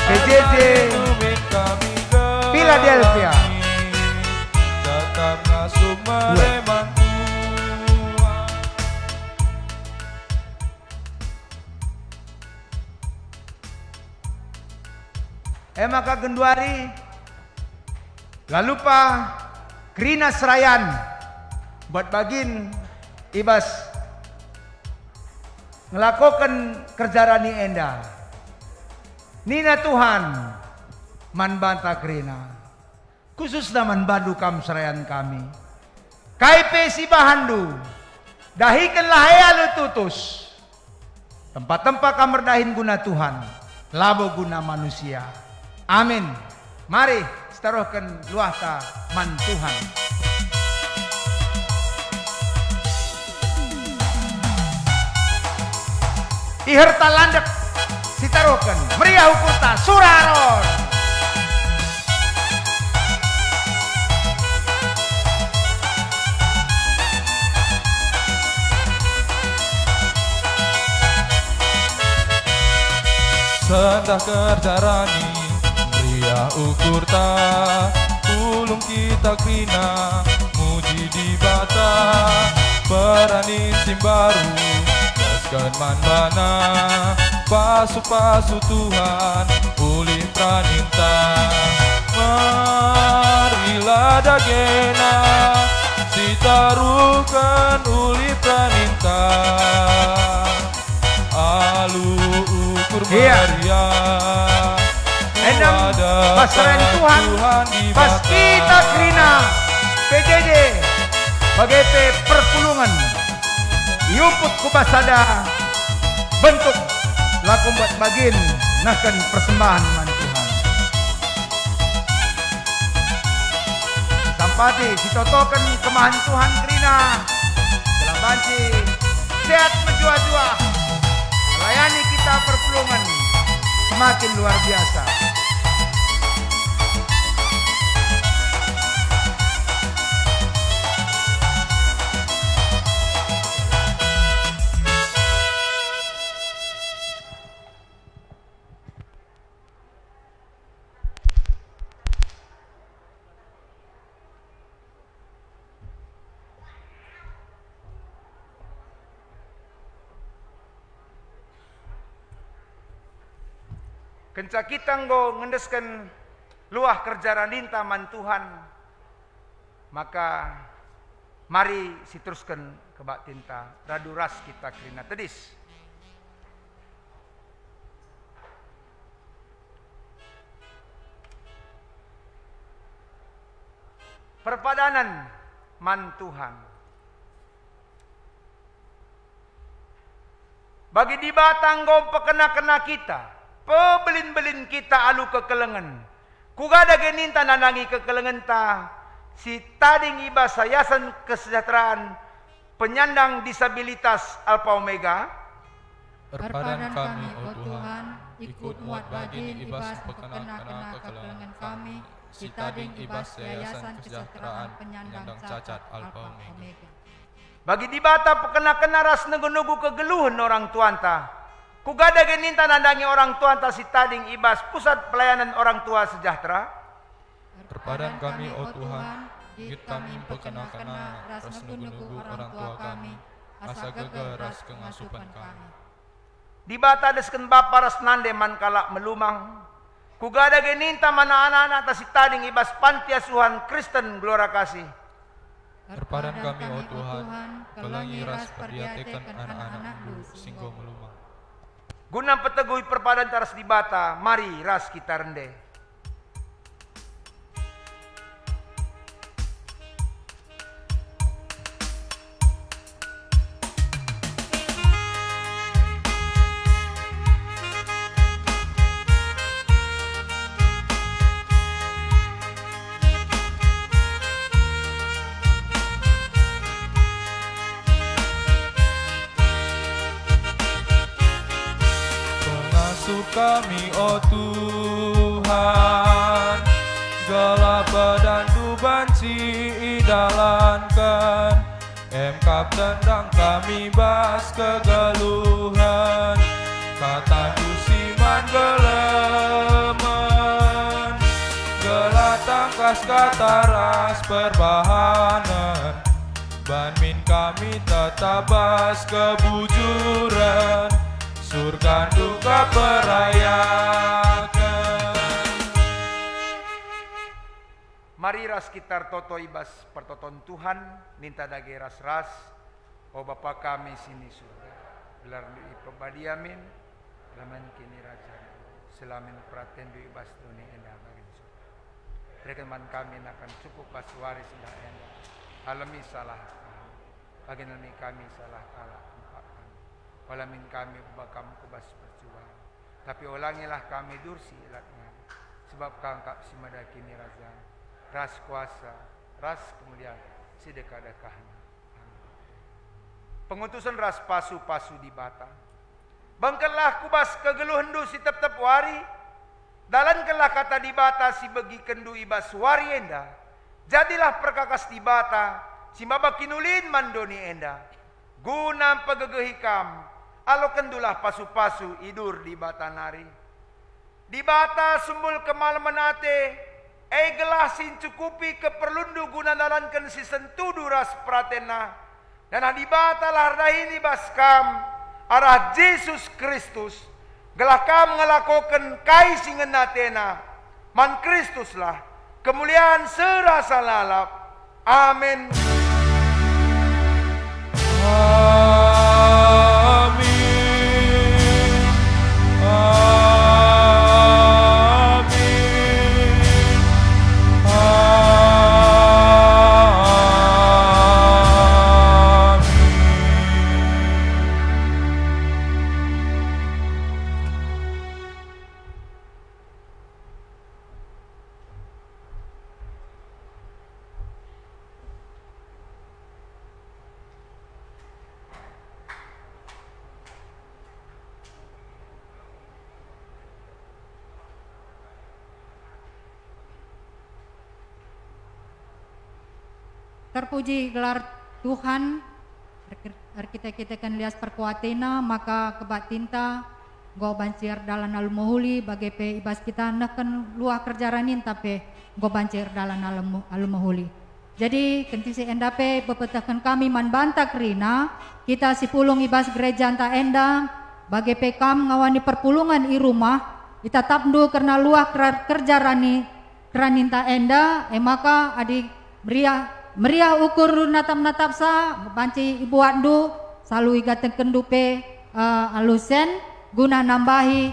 PJJ Philadelphia tetap ngasuh mereman Tuhan. Maka genduari lalu pa Krina Serayan buat bagin ibas ngelakukan kerjarani enda. Nina Tuhan man banta Krina khusus man Bandu kam Serayan kami KIP si bahandu dahikanlah lu tutus tempat-tempat kamar dahin guna Tuhan labo guna manusia. Amin. Mari taruhkan luahta man Tuhan. Iherta landek sitaruhkan meriah ukuta suraron. sendah kerjarani meriah ukur ta ulung kita krina muji di bata perani simbaru daskan manbana pasu Tuhan uli praninta marilah dagena sitarukan uli praninta alu ukur meriah Endam pasren Tuhan pas kita krina PJJ BGP perpulungan Yuput kupasada bentuk laku buat bagin nahkan persembahan man Tuhan sampati sitotokan kemahan Tuhan krina dalam banci sehat menjua-jua melayani kita perpulungan semakin luar biasa. Kenca kita nggo ngendeskan luah kerja raninta man Tuhan, maka mari situskan kebak tinta radu ras kita kerina tedis. Perpadanan man Tuhan. Bagi di batang gom pekena-kena kita, pebelin-belin kita alu kekelengan. Kugada geninta nanangi kekelengan ta, si tading ibas yayasan kesejahteraan penyandang disabilitas Alpha Omega. Perpadan kami, oh Tuhan, ikut muat bagin ibas pekena-kena kekelengan kami, si tading ibas yayasan kesejahteraan penyandang cacat Alpha Omega. Bagi di bata pekena-kena ras nugu-nugu kegeluhan orang tuanta. Kugada geninta nandangi orang tuanta si tading ibas pusat pelayanan orang tua sejahtera. Perpadan kami, oh Tuhan, ikut kami pekena-kena ras nugu-nugu orang tua kami, asa geger ras kengasupan kami. Di bata desken bapa ras nande man kalak melumang. Kugada geninta mana anak-anak ta si tading ibas panti asuhan Kristen Gelora Kasih. Perpadan kami, oh Tuhan, kelangi ras perdiatekan anak-anak dulu singgo melumang. Guna petegui perpadan taras di bata, mari ras kita rende. Kami, oh Tuhan, segala badan tu banci idalankan, emkap tendang kami bas kegeluhan, kata dusiman gelemen, gelatang kas kata ras perbahanan, banmin kami tetap bas kebujuran, surga duka perayakan. Mari ras kita toto ibas pertoton Tuhan, minta dage ras-ras, oh Bapa kami sini surga, gelar du ipebadiamin, laman kini raja, selamin praten du ibas dunia endah bagin surga. Rekeman kami akan cukup bas waris dah endah, alami salah kami, bagin kami salah kalah. Walamin kami ubakam kubas perjuang, tapi ulangilah kami dursi ilatnya, sebab kangkap si madakini raja, ras kuasa, ras kemuliaan, sedekah-dekahnya. Pengutusan ras pasu-pasu di bata. Bangkelah kubas kegeluhan du si tep-tep wari, dalan kelah kata di bata si begi kendu ibas wari enda, jadilah perkakas di bata, si maba kinulin mandoni enda, guna pegegehikam, alo kendulah pasu-pasu idur di bata nari. Di bata sumbul kemalaman ate, gelah sin cukupi keperlundu guna dalankan si sentudu ras pratena. Dan di bata lardahini baskam, arah Yesus Kristus, gelah kam ngelakokan kai singen natena, man Kristus lah, kemuliaan serasa lalap. Amin. Terpuji gelar Tuhan, kita kan lias perkuatena, maka kebat tinta, go bancir dalam alumahuli, bagi pe ibas kita neken luah kerjaranin, tapi go bancir dalam alumahuli. Jadi kentisi endape bepetakan kami man bantak rina, kita si pulung ibas gereja anta enda, bagi pe kam ngawani perpulungan i rumah, ita tapdu karena luah kerja keraninta enda maka adik meriah ukur natap sa banci ibu andu selalu igateng kendupe alusen guna nambahi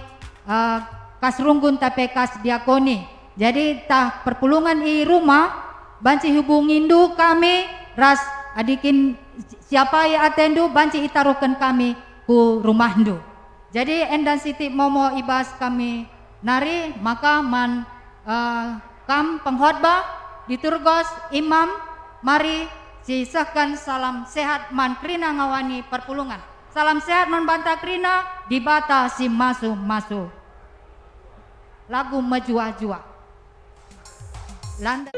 kasrunggun tape kas diakoni. Jadi tah perpulungan i rumah banci hubungindu kami ras adikin siapa yang atendu banci itarukan kami ku rumahdu. Jadi endan siti momo ibas kami nari maka man kam pengkhotbah diturgos imam mari sisahkan salam sehat man krina ngawani perpulungan. Salam sehat man banta krina di bata si masu lagu mejua-jua. Landa